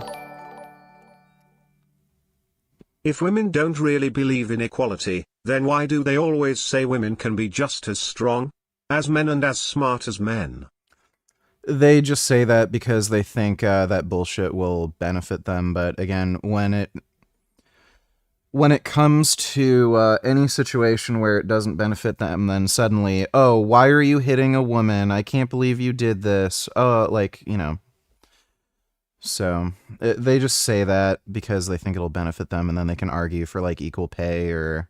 S6: If women don't really believe in equality, then why do they always say women can be just as strong as men and as smart as men?
S1: They just say that because they think that bullshit will benefit them, but again, when it comes to any situation where it doesn't benefit them, then suddenly, oh, why are you hitting a woman? I can't believe you did this. Oh, like, you know. So they just say that because they think it'll benefit them, and then they can argue for like equal pay or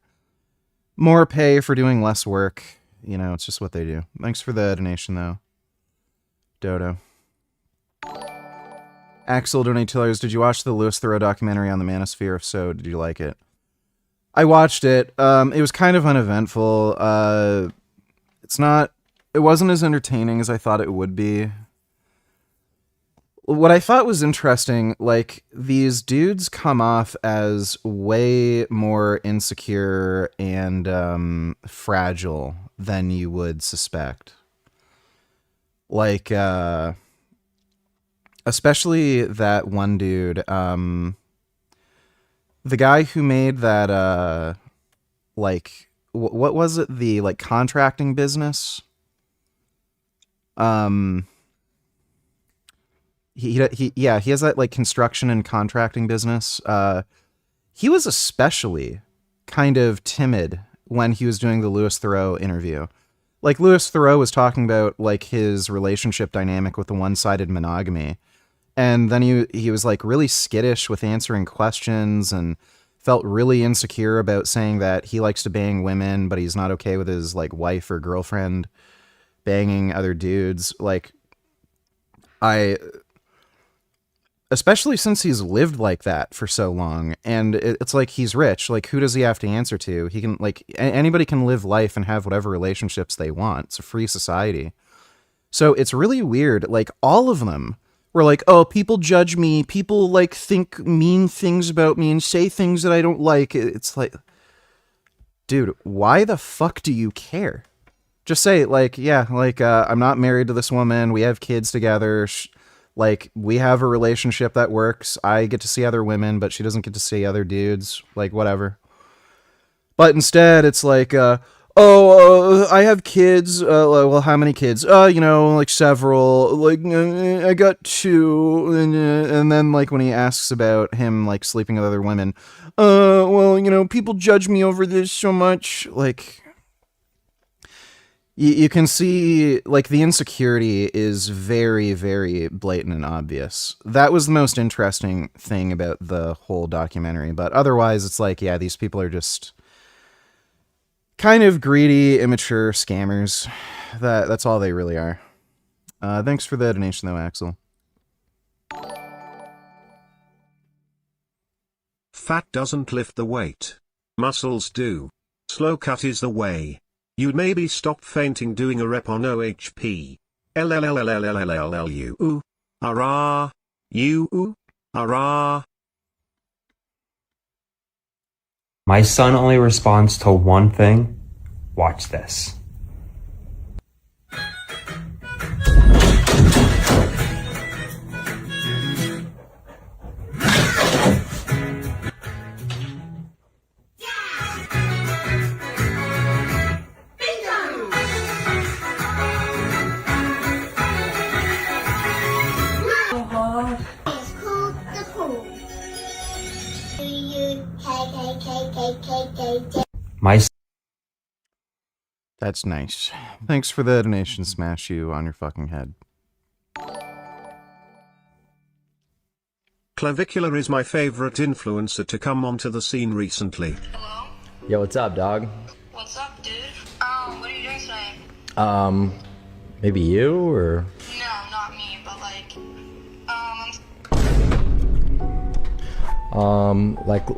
S1: more pay for doing less work. You know, it's just what they do. Thanks for the donation, though, Dodo. Axel donate $2. Did you watch the Louis Theroux documentary on the Manosphere? If so, did you like it? I watched it. It was kind of uneventful. It wasn't as entertaining as I thought it would be. What I thought was interesting, like, these dudes come off as way more insecure and fragile than you would suspect. Like, especially that one dude, the guy who made that, like, what was it? The, like, contracting business? He has that, like, construction and contracting business. He was especially kind of timid when he was doing the Louis Theroux interview. Like, Louis Theroux was talking about, like, his relationship dynamic with the one-sided monogamy. And then he was, like, really skittish with answering questions and felt really insecure about saying that he likes to bang women, but he's not okay with his, like, wife or girlfriend banging other dudes. Like, especially since he's lived like that for so long, and it's like, he's rich. Like, who does he have to answer to? He can, like, anybody can live life and have whatever relationships they want. It's a free society. So it's really weird. Like, all of them were like, oh, people judge me. People, like, think mean things about me and say things that I don't like. It's like, dude, why the fuck do you care? Just say, like, yeah, like, I'm not married to this woman. We have kids together. Like, we have a relationship that works. I get to see other women, but she doesn't get to see other dudes. Like, whatever. But instead, it's like, I have kids. Well, how many kids? You know, like, several. Like, I got 2. And then, like, when he asks about him, like, sleeping with other women, well, you know, people judge me over this so much. Like, you can see, like, the insecurity is very, very blatant and obvious. That was the most interesting thing about the whole documentary. But otherwise, it's like, yeah, these people are just kind of greedy, immature scammers. That's all they really are. Thanks for the donation, though, Axel.
S6: Fat doesn't lift the weight. Muscles do. Slow cut is the way. You'd maybe stop fainting doing a rep on OHP. LLLLLLLLU. Arrah. You. Arrah.
S5: My son only responds to one thing. Watch this.
S1: That's nice. Thanks for the donation, Smash You on your fucking head.
S6: Clavicular is my favorite influencer to come onto the scene recently.
S7: Yo, what's up, dog?
S23: What's up, dude? What are you doing tonight?
S7: Maybe you, or?
S23: No, not me, but like,
S7: like,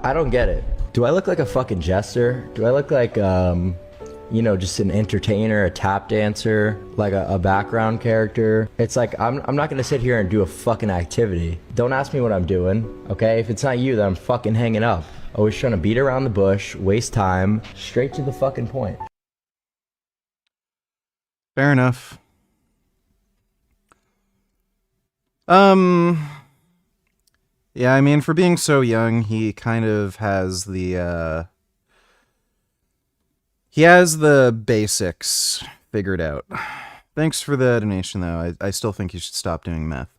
S7: I don't get it. Do I look like a fucking jester? Do I look like, you know, just an entertainer, a tap dancer, like a background character? It's like, I'm not gonna sit here and do a fucking activity. Don't ask me what I'm doing, okay? If it's not you, then I'm fucking hanging up. Always trying to beat around the bush, waste time, straight to the fucking point.
S1: Fair enough. Yeah, I mean, for being so young, he kind of has the, he has the basics figured out. Thanks for the donation, though. I still think you should stop doing meth.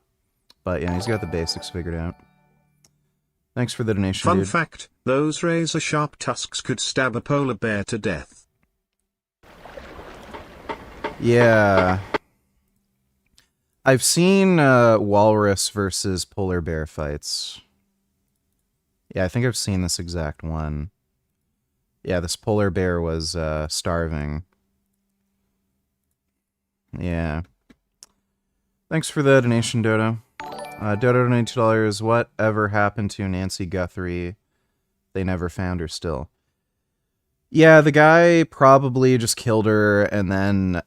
S1: But yeah, he's got the basics figured out. Thanks for the donation,
S6: Fun
S1: dude.
S6: fact, those razor-sharp tusks could stab a polar bear to death.
S1: Yeah. I've seen walrus versus polar bear fights. Yeah, I think I've seen this exact one. Yeah, this polar bear was starving. Yeah. Thanks for the donation, Dodo. Dodo donated $2. Whatever happened to Nancy Guthrie? They never found her still. Yeah, the guy probably just killed her, and then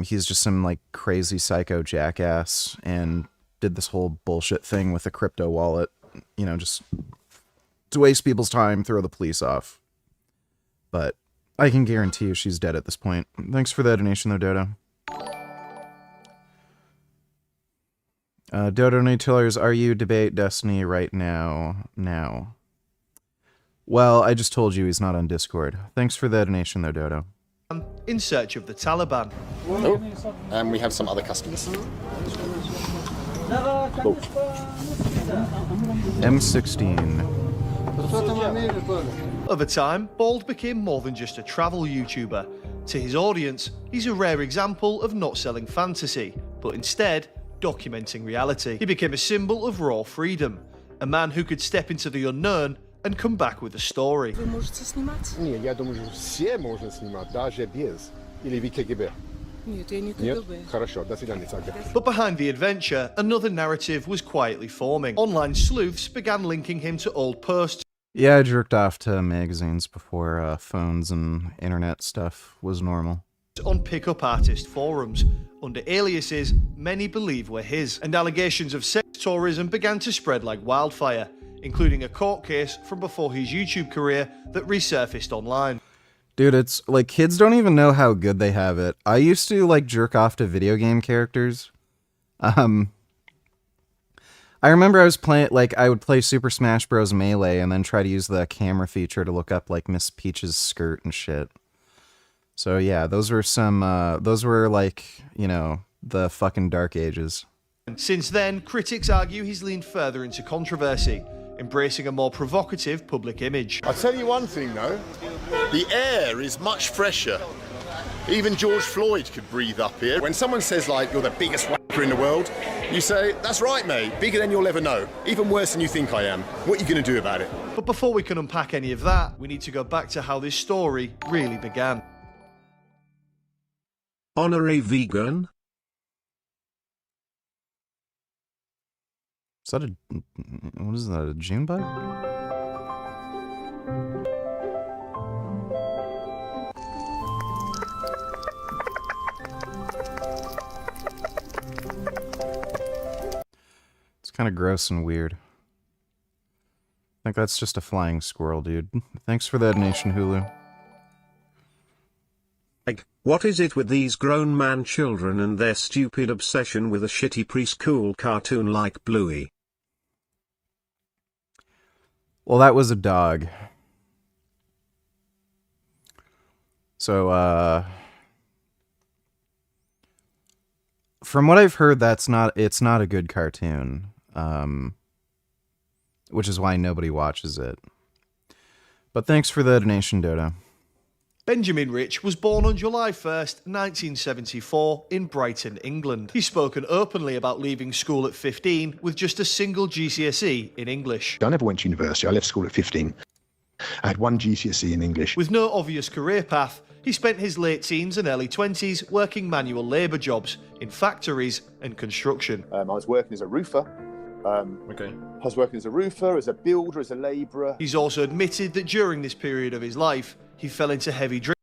S1: he's just some like crazy psycho jackass and did this whole bullshit thing with a crypto wallet. You know, just to waste people's time, throw the police off. But I can guarantee you she's dead at this point. Thanks for the donation, though, Dodo. Dodo donated $2. Are you debate Destiny right now? Now. Well, I just told you he's not on Discord. Thanks for the donation, though, Dodo.
S4: In search of the Taliban.
S8: Oh, and we have some other customers. Oh.
S1: M16.
S4: Over time, Bald became more than just a travel YouTuber. To his audience, he's a rare example of not selling fantasy, but instead documenting reality. He became a symbol of raw freedom, a man who could step into the unknown and come back with a story.
S9: Вы можете снимать?
S8: Не, я думаю, все можно снимать, даже без. Или вы КГБ?
S9: Нет, я не
S8: Нет?
S9: КГБ.
S8: Хорошо, до свидания, тогда.
S4: But behind the adventure, another narrative was quietly forming. Online sleuths began linking him to old posts.
S1: Yeah, I jerked off to magazines before phones and internet stuff was normal.
S4: On pickup artist forums, under aliases many believe were his, and allegations of sex tourism began to spread like wildfire, including a court case from before his YouTube career that resurfaced online.
S1: Dude, it's like kids don't even know how good they have it. I used to like jerk off to video game characters. I remember I was playing, like, I would play Super Smash Bros. Melee and then try to use the camera feature to look up, like, Miss Peach's skirt and shit. So, yeah, those were some, those were, like, you know, the fucking dark ages.
S4: Since then, critics argue he's leaned further into controversy, embracing a more provocative public image.
S17: I'll tell you one thing, though. The air is much fresher. Even George Floyd could breathe up here. When someone says, like, you're the biggest wanker in the world, you say, that's right, mate, bigger than you'll ever know. Even worse than you think I am. What are you going to do about it?
S4: But before we can unpack any of that, we need to go back to how this story really began.
S6: Honorary vegan?
S1: Is that a... what is that, a June bug? It's kind of gross and weird. I think that's just a flying squirrel, dude. Thanks for the donation, Hulu.
S6: Like, what is it with these grown man children and their stupid obsession with a shitty preschool cartoon like Bluey?
S1: Well, that was a dog. So, from what I've heard, it's not a good cartoon. Which is why nobody watches it. But thanks for the donation, Dodo.
S4: Benjamin Rich was born on July 1st, 1974, in Brighton, England. He's spoken openly about leaving school at 15 with just a single GCSE in English.
S8: I never went to university. I left school at 15. I had one GCSE in English.
S4: With no obvious career path, he spent his late teens and early 20s working manual labour jobs in factories and construction.
S24: I was working as a roofer. I was working as a roofer, as a builder, as a labourer.
S4: He's also admitted that during this period of his life, he fell into heavy drink.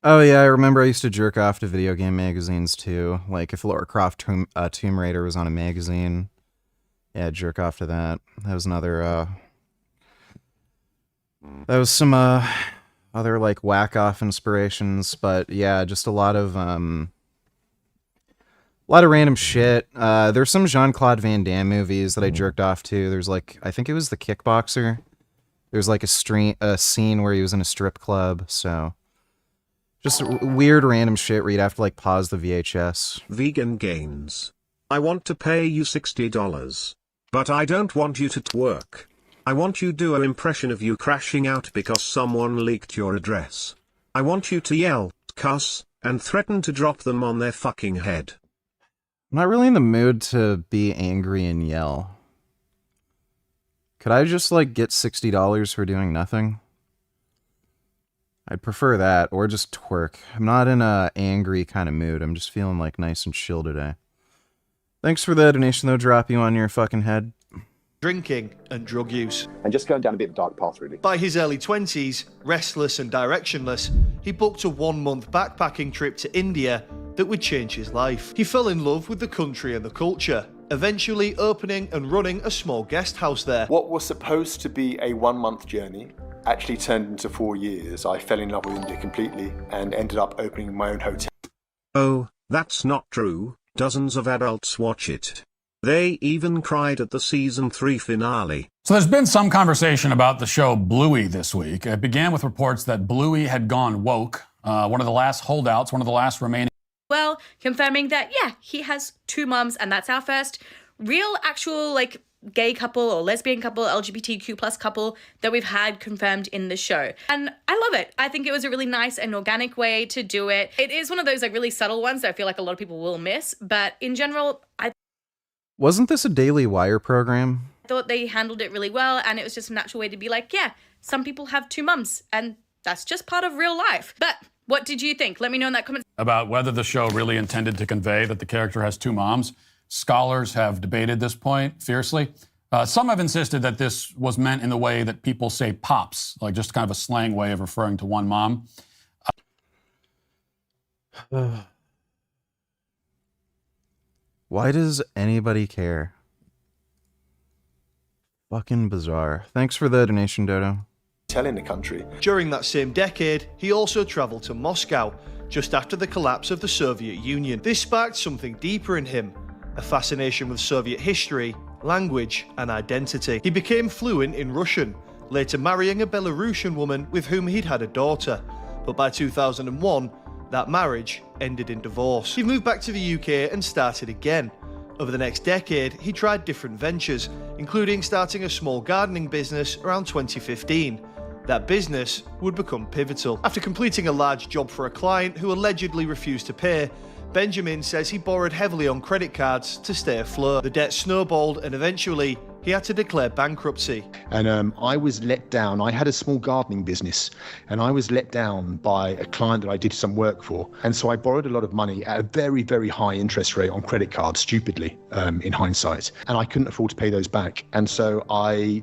S1: Oh yeah, I remember I used to jerk off to video game magazines too. Like if Lara Croft Tomb Raider was on a magazine, yeah, I'd jerk off to that. That was another, that was some, other like whack-off inspirations, but yeah, just a lot of random shit. There's some Jean-Claude Van Damme movies that I jerked off to. There's like, I think it was The Kickboxer. There's like a scene where he was in a strip club, so just weird random shit where you'd have to like pause the VHS.
S6: Vegan gains. I want to pay you $60. But I don't want you to twerk. I want you to do an impression of you crashing out because someone leaked your address. I want you to yell, cuss, and threaten to drop them on their fucking head.
S1: I'm not really in the mood to be angry and yell. Could I just, like, get $60 for doing nothing? I'd prefer that, or just twerk. I'm not in a angry kind of mood. I'm just feeling, like, nice and chill today. Thanks for the donation, though. Drop you on your fucking head.
S4: Drinking and drug use.
S24: And just going down a bit of a dark path, really.
S4: By his early 20s, restless and directionless, he booked a 1-month backpacking trip to India that would change his life. He fell in love with the country and the culture, eventually opening and running a small guest house there.
S24: What was supposed to be a 1-month journey actually turned into 4 years. I fell in love with India completely and ended up opening my own hotel.
S6: Oh, that's not true. Dozens of adults watch it. They even cried at the season 3 finale.
S10: So there's been some conversation about the show Bluey this week. It began with reports that Bluey had gone woke, one of the last holdouts, one of the last remaining.
S11: Well, confirming that, yeah, he has 2 mums, and that's our first real, actual, like, gay couple or lesbian couple, LGBTQ plus couple that we've had confirmed in the show. And I love it. I think it was a really nice and organic way to do it. It is one of those, like, really subtle ones that I feel like a lot of people will miss, but in general, I
S1: Wasn't this a Daily Wire program?
S11: thought they handled it really well, and it was just a natural way to be like, yeah, some people have 2 mums, and that's just part of real life. But what did you think? Let me know in that comment.
S10: About whether the show really intended to convey that the character has 2 moms. Scholars have debated this point fiercely. Some have insisted that this was meant in the way that people say pops, like just kind of a slang way of referring to one mom.
S1: Why does anybody care? Fucking bizarre. Thanks for the donation, Dodo.
S24: In the country.
S4: During that same decade, he also travelled to Moscow, just after the collapse of the Soviet Union. This sparked something deeper in him, a fascination with Soviet history, language, and identity. He became fluent in Russian, later marrying a Belarusian woman with whom he'd had a daughter. But by 2001, that marriage ended in divorce. He moved back to the UK and started again. Over the next decade, he tried different ventures, including starting a small gardening business around 2015. That business would become pivotal. After completing a large job for a client who allegedly refused to pay, Benjamin says he borrowed heavily on credit cards to stay afloat. The debt snowballed and eventually he had to declare bankruptcy.
S8: And I was let down. I had a small gardening business and I was let down by a client that I did some work for. And so I borrowed a lot of money at a very, very high interest rate on credit cards, stupidly, in hindsight. And I couldn't afford to pay those back. And so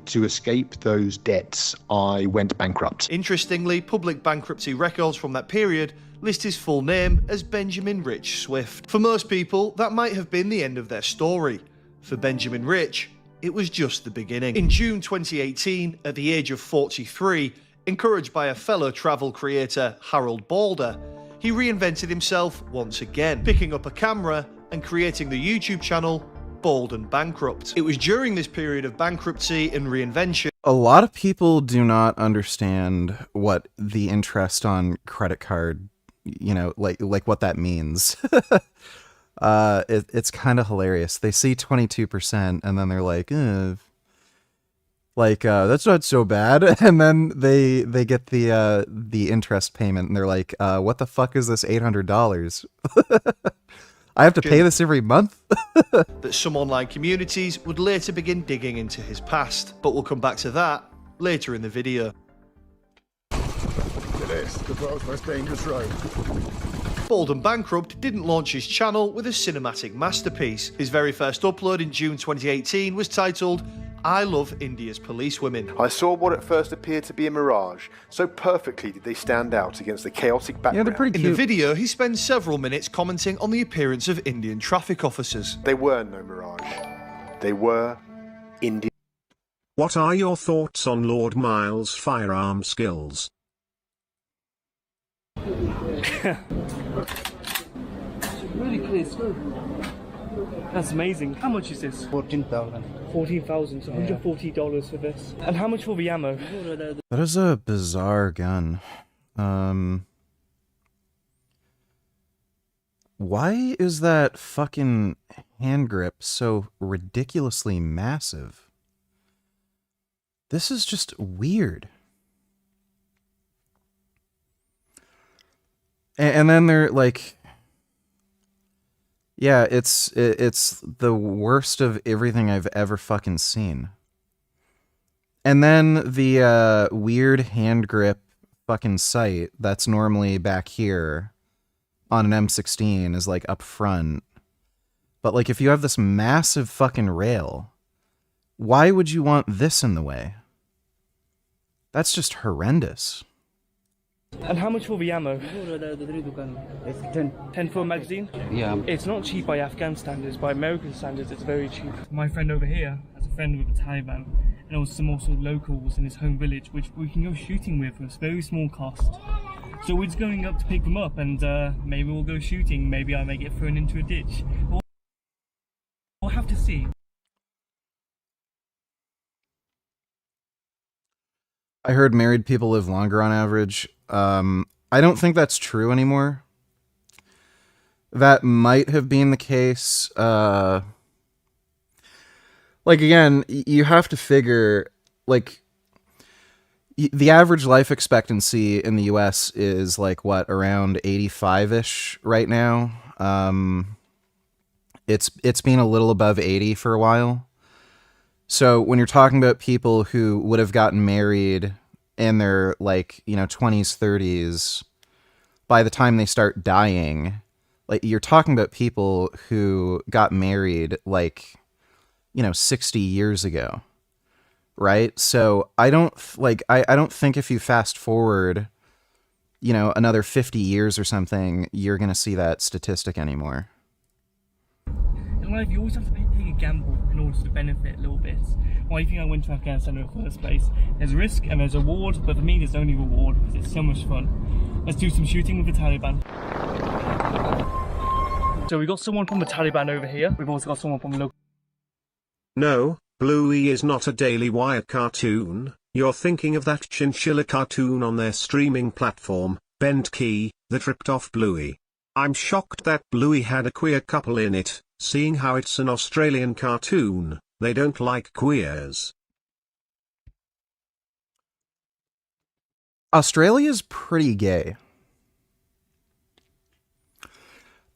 S8: to escape those debts, I went bankrupt.
S4: Interestingly, public bankruptcy records from that period list his full name as Benjamin Rich Swift. For most people, that might have been the end of their story. For Benjamin Rich, it was just the beginning. In June 2018, at the age of 43, encouraged by a fellow travel creator, Harold Balder, he reinvented himself once again, picking up a camera and creating the YouTube channel Bald and Bankrupt. It was during this period of bankruptcy and reinvention.
S1: A lot of people do not understand what the interest on credit card, like what that means. It's kind of hilarious. They see 22% and then they're like, that's not so bad. And then they get the interest payment and they're like, what the fuck is this $800? I have to pay this every month?
S4: That some online communities would later begin digging into his past, but we'll come back to that later in the video.
S21: Today's the world's most dangerous road.
S4: Bald and Bankrupt didn't launch his channel with a cinematic masterpiece. His very first upload in June 2018 was titled I Love India's Policewomen.
S24: I saw what at first appeared to be a mirage. So perfectly did they stand out against the chaotic background.
S1: Yeah, they're pretty cute.
S4: In the video, he spends several minutes commenting on the appearance of Indian traffic officers.
S24: They were no mirage. They were Indian.
S6: What are your thoughts on Lord Miles' firearm skills?
S12: Really clear scope. That's amazing. How much is this?
S21: 14,000.
S12: 14,000, so $140 for this. And how much for the ammo?
S1: That is a bizarre gun. Why is that fucking hand grip so ridiculously massive? This is just weird. And then they're like, Yeah, it's the worst of everything I've ever fucking seen. And then the weird hand grip fucking sight that's normally back here on an M16 is like up front. But like if you have this massive fucking rail, why would you want this in the way? That's just horrendous.
S12: And how much for the ammo? It's 10. 10 for a magazine?
S13: Yeah.
S12: It's not cheap by Afghan standards, by American standards it's very cheap. My friend over here has a friend with the Taliban, and also some also locals in his home village, which we can go shooting with for a very small cost. So we're just going up to pick them up, and maybe we'll go shooting, maybe I may get thrown into a ditch. We'll have to see.
S1: I heard married people live longer on average. I don't think that's true anymore. That might have been the case. Like, again, you have to figure, like, the average life expectancy in the US is, like, what, around 85-ish right now? It's been a little above 80 for a while. So when you're talking about people who would have gotten married in their, like, 20s, 30s, by the time they start dying, like, you're talking about people who got married, like, 60 years ago, right? So I don't think if you fast forward, another 50 years or something, you're going to see that statistic anymore.
S12: In life, you always have to take a gamble in order to benefit a little bit. Why do you think I went to Afghanistan in the first place? There's a risk and there's a reward, but for me, there's only reward because it's so much fun. Let's do some shooting with the Taliban. So we got someone from the Taliban over here. We've also got someone from the local.
S6: No, Bluey is not a Daily Wire cartoon. You're thinking of that chinchilla cartoon on their streaming platform, Bend Key, that ripped off Bluey. I'm shocked that Bluey had a queer couple in it, seeing how it's an Australian cartoon. They don't like queers.
S1: Australia's pretty gay.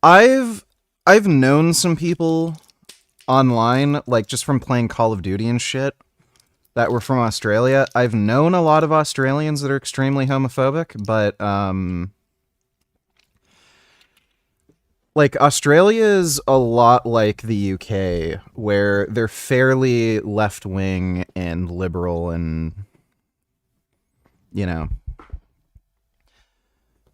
S1: I've known some people online, like just from playing Call of Duty and shit, that were from Australia. I've known a lot of Australians that are extremely homophobic, but like, Australia is a lot like the UK, where they're fairly left-wing and liberal and,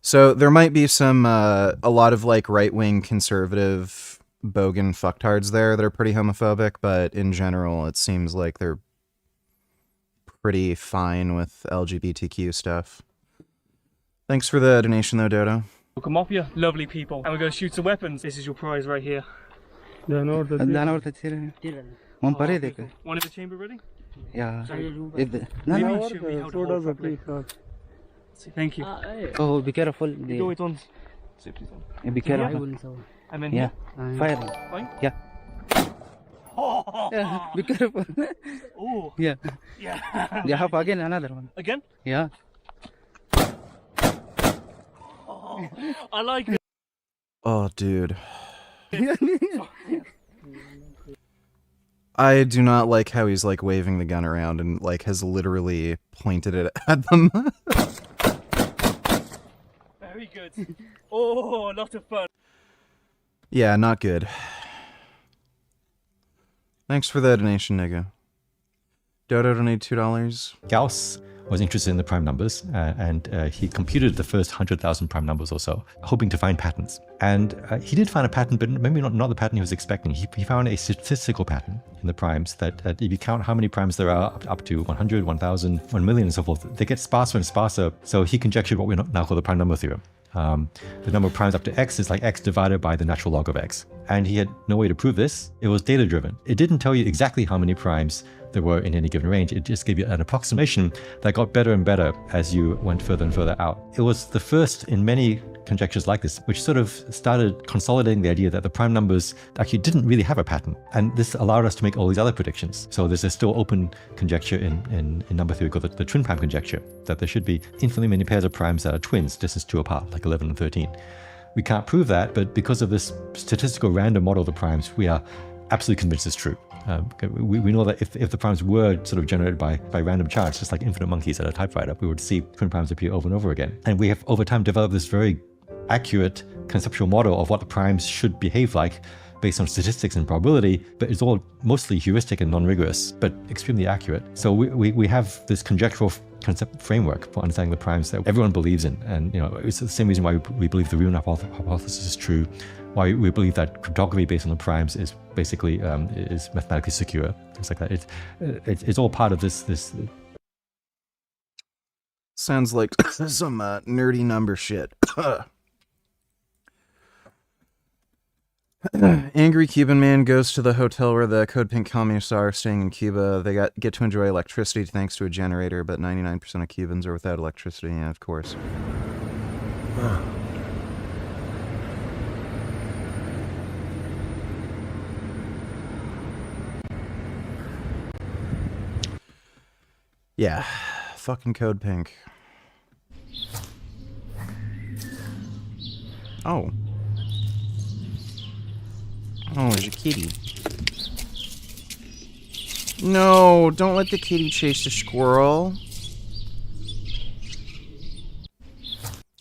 S1: So there might be some, a lot of, like, right-wing conservative bogan fucktards there that are pretty homophobic, but in general, it seems like they're pretty fine with LGBTQ stuff. Thanks for the donation, though, Dodo.
S12: Local mafia, lovely people. And we're going to shoot some weapons. This is your prize right here. One in the chamber ready?
S13: Yeah.
S12: Maybe should we hold properly? Thank you.
S13: Oh, be careful.
S12: Go it on.
S13: Be careful.
S12: And then
S13: yeah. Fire.
S12: Fine?
S13: Yeah. Yeah. Be careful.
S12: Oh.
S13: Yeah.
S12: Yeah.
S13: You have again another one.
S12: Again?
S13: Yeah.
S12: I like it.
S1: Oh, dude. I do not like how he's, like, waving the gun around and, like, has literally pointed it at them.
S12: Very good. Oh, a lot of fun.
S1: Yeah, not good. Thanks for the donation, nigga. Dodo donated $2.
S14: Gauss was interested in the prime numbers, and he computed the first 100,000 prime numbers or so, hoping to find patterns. And he did find a pattern, but maybe not the pattern he was expecting. He found a statistical pattern in the primes that if you count how many primes there are up to 100, 1,000, 1 million and so forth, they get sparser and sparser. So he conjectured what we now call the prime number theorem. The number of primes up to x is like x divided by the natural log of x. And he had no way to prove this. It was data driven. It didn't tell you exactly how many primes there were in any given range. It just gave you an approximation that got better and better as you went further and further out. It was the first in many conjectures like this, which sort of started consolidating the idea that the prime numbers actually didn't really have a pattern. And this allowed us to make all these other predictions. So there's a still open conjecture in number theory called the twin prime conjecture, that there should be infinitely many pairs of primes that are twins, distance 2 apart, like 11 and 13. We can't prove that, but because of this statistical random model of the primes, we are absolutely convinced it's true. We know that if the primes were sort of generated by random chance, just like infinite monkeys at a typewriter, we would see twin primes appear over and over again. And we have over time developed this very accurate conceptual model of what the primes should behave like based on statistics and probability, but it's all mostly heuristic and non-rigorous, but extremely accurate. So we have this conjectural concept framework for understanding the primes that everyone believes in. And it's the same reason why we believe the Riemann hypothesis is true, why we believe that cryptography based on the primes is basically is mathematically secure, things like that. It's all part of this.
S1: Sounds like some nerdy number shit. Angry Cuban man goes to the hotel where the Code Pink communists are staying in Cuba. They get to enjoy electricity thanks to a generator, but 99% of Cubans are without electricity. Yeah, of course. Yeah, fucking Code Pink. Oh. Oh, there's a kitty. No, don't let the kitty chase the squirrel.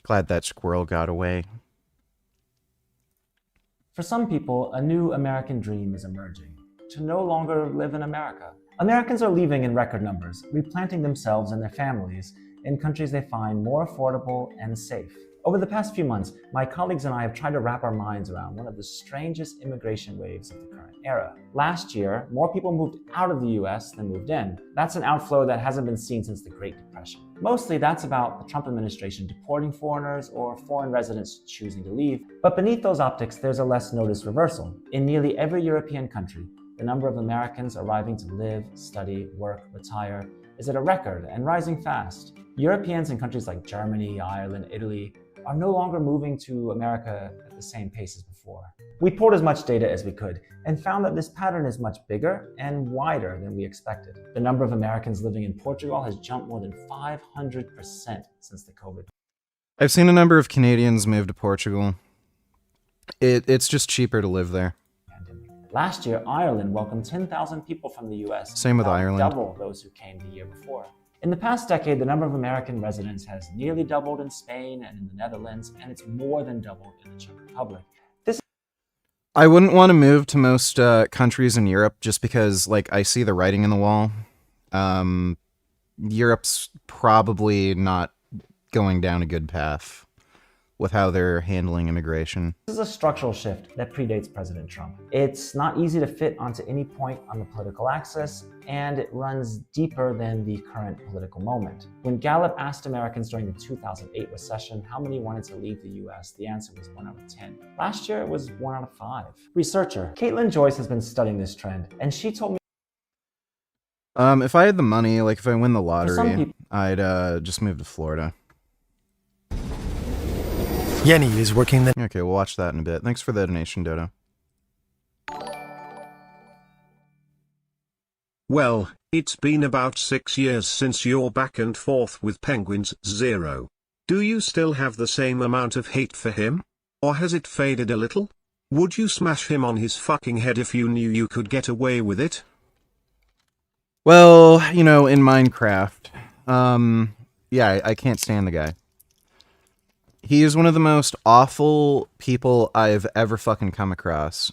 S1: Glad that squirrel got away.
S15: For some people, a new American dream is emerging, to no longer live in America. Americans are leaving in record numbers, replanting themselves and their families in countries they find more affordable and safe. Over the past few months, my colleagues and I have tried to wrap our minds around one of the strangest immigration waves of the current era. Last year, more people moved out of the US than moved in. That's an outflow that hasn't been seen since the Great Depression. Mostly that's about the Trump administration deporting foreigners or foreign residents choosing to leave. But beneath those optics, there's a less noticed reversal. In nearly every European country, the number of Americans arriving to live, study, work, retire is at a record and rising fast. Europeans in countries like Germany, Ireland, Italy are no longer moving to America at the same pace as before. We pulled as much data as we could and found that this pattern is much bigger and wider than we expected. The number of Americans living in Portugal has jumped more than 500% since the COVID.
S1: I've seen a number of Canadians move to Portugal. It's just cheaper to live there.
S15: Last year, Ireland welcomed 10,000 people from the US.
S1: Same with Ireland.
S15: Double those who came the year before. In the past decade, the number of American residents has nearly doubled in Spain and in the Netherlands, and it's more than doubled in the Czech Republic.
S1: I wouldn't want to move to most countries in Europe just because, I see the writing in the wall. Europe's probably not going down a good path with how they're handling immigration.
S15: This is a structural shift that predates President Trump. It's not easy to fit onto any point on the political axis, and it runs deeper than the current political moment. When Gallup asked Americans during the 2008 recession how many wanted to leave the US, the answer was 1 out of 10. Last year, it was 1 out of 5. Researcher Caitlin Joyce has been studying this trend, and she told me
S1: if I had the money, if I win the lottery, I'd just move to Florida.
S16: Yenny is working the...
S1: Okay, we'll watch that in a bit. Thanks for the donation, Dodo.
S6: Well, it's been about 6 years since you're back and forth with Penguins Zero. Do you still have the same amount of hate for him? Or has it faded a little? Would you smash him on his fucking head if you knew you could get away with it?
S1: Well, in Minecraft, yeah, I can't stand the guy. He is one of the most awful people I've ever fucking come across.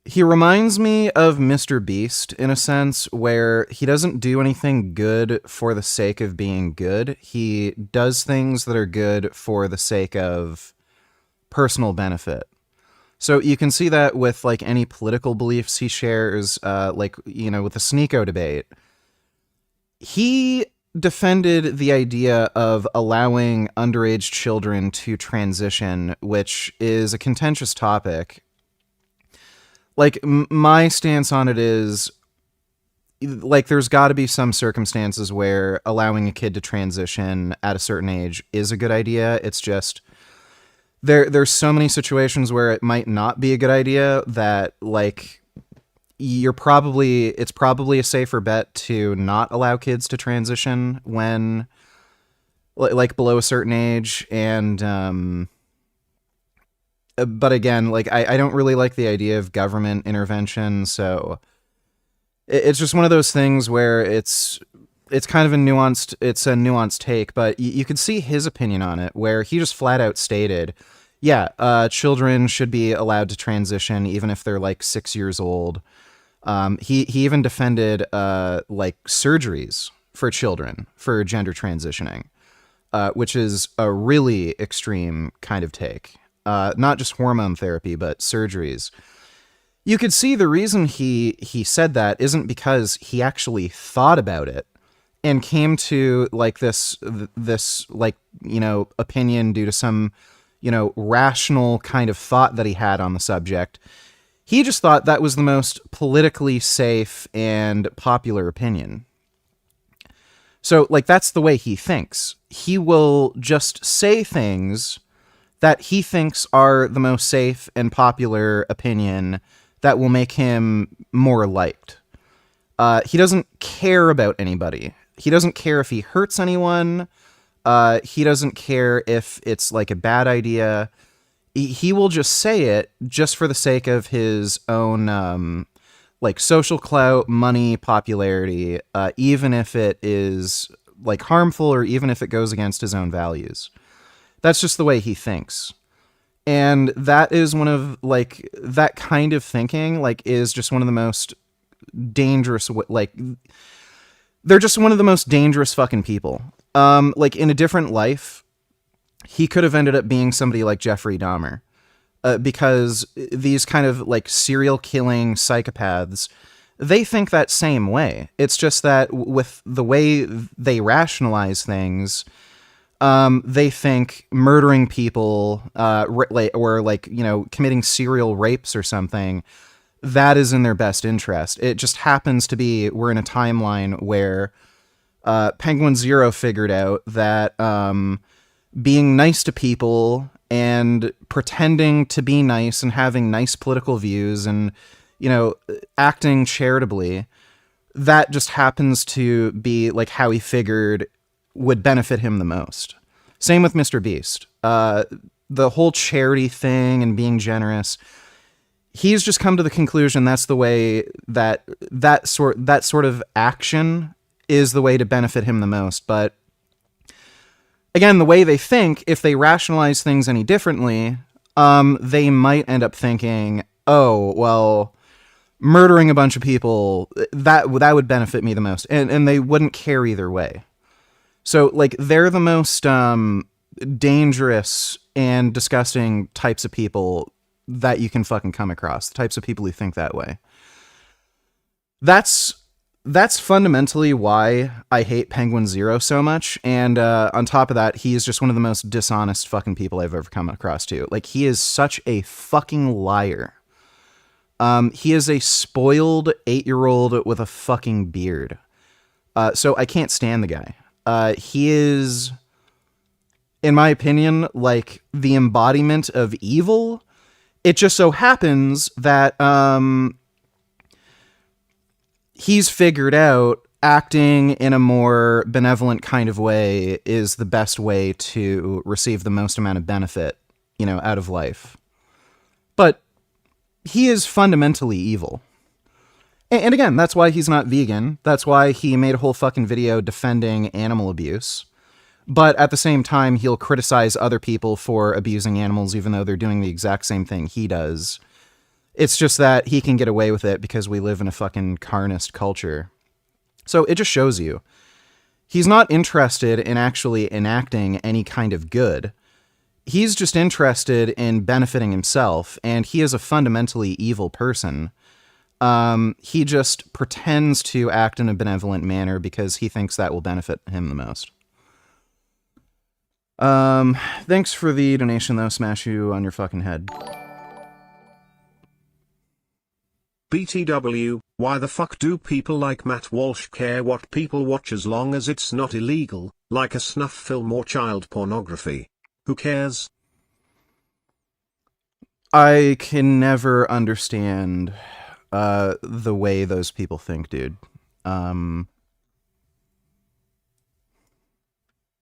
S1: He reminds me of Mr. Beast in a sense where he doesn't do anything good for the sake of being good. He does things that are good for the sake of personal benefit. So you can see that with any political beliefs he shares, with the Sneeko debate. He defended the idea of allowing underage children to transition, which is a contentious topic. My stance on it is, there's got to be some circumstances where allowing a kid to transition at a certain age is a good idea. It's just, there's so many situations where it might not be a good idea that, it's probably a safer bet to not allow kids to transition when like below a certain age, and but again, like I don't really like the idea of government intervention, so it's just one of those things where it's kind of a nuanced take, but you could see his opinion on it, where he just flat out stated, yeah, children should be allowed to transition even if they're like 6 years old. He even defended like surgeries for children for gender transitioning, which is a really extreme kind of take. Not just hormone therapy, but surgeries. You could see the reason he said that isn't because he actually thought about it and came to like this like, you know, opinion due to some, you know, rational kind of thought that he had on the subject. He just thought that was the most politically safe and popular opinion. So, like, that's the way he thinks. He will just say things that he thinks are the most safe and popular opinion that will make him more liked. He doesn't care about anybody. He doesn't care if he hurts anyone. He doesn't care if it's like a bad idea. He will just say it just for the sake of his own like social clout, money, popularity, even if it is like harmful or even if it goes against his own values. That's just the way he thinks. And that is one of like that kind of thinking like is just one of the most dangerous, like they're just one of the most dangerous fucking people. Like in a different life, he could have ended up being somebody like Jeffrey Dahmer, because these kind of like serial killing psychopaths, they think that same way. It's just that with the way they rationalize things, they think murdering people, or like, you know, committing serial rapes or something, that is in their best interest. It just happens to be we're in a timeline where Penguin Zero figured out that being nice to people and pretending to be nice and having nice political views and, you know, acting charitably, that just happens to be like how he figured would benefit him the most. Same with Mr. Beast. The whole charity thing and being generous, he's just come to the conclusion that's the way that sort of action is the way to benefit him the most. But again, the way they think, if they rationalize things any differently, they might end up thinking, oh, well, murdering a bunch of people, that would benefit me the most. And they wouldn't care either way. So, like, they're the most dangerous and disgusting types of people that you can fucking come across. The types of people who think that way. That's fundamentally why I hate Penguin Zero so much. And on top of that, he is just one of the most dishonest fucking people I've ever come across too. Like, he is such a fucking liar. He is a spoiled 8-year-old with a fucking beard. So I can't stand the guy. He is, in my opinion, like the embodiment of evil. It just so happens that he's figured out acting in a more benevolent kind of way is the best way to receive the most amount of benefit, you know, out of life. But he is fundamentally evil. And again, that's why he's not vegan. That's why he made a whole fucking video defending animal abuse. But at the same time, he'll criticize other people for abusing animals, even though they're doing the exact same thing he does. It's just that he can get away with it because we live in a fucking carnist culture. So it just shows you. He's not interested in actually enacting any kind of good. He's just interested in benefiting himself, and he is a fundamentally evil person. He just pretends to act in a benevolent manner because he thinks that will benefit him the most. Thanks for the donation, though. Smash you on your fucking head.
S6: BTW, why the fuck do people like Matt Walsh care what people watch as long as it's not illegal, like a snuff film or child pornography? Who cares?
S1: I can never understand the way those people think, dude.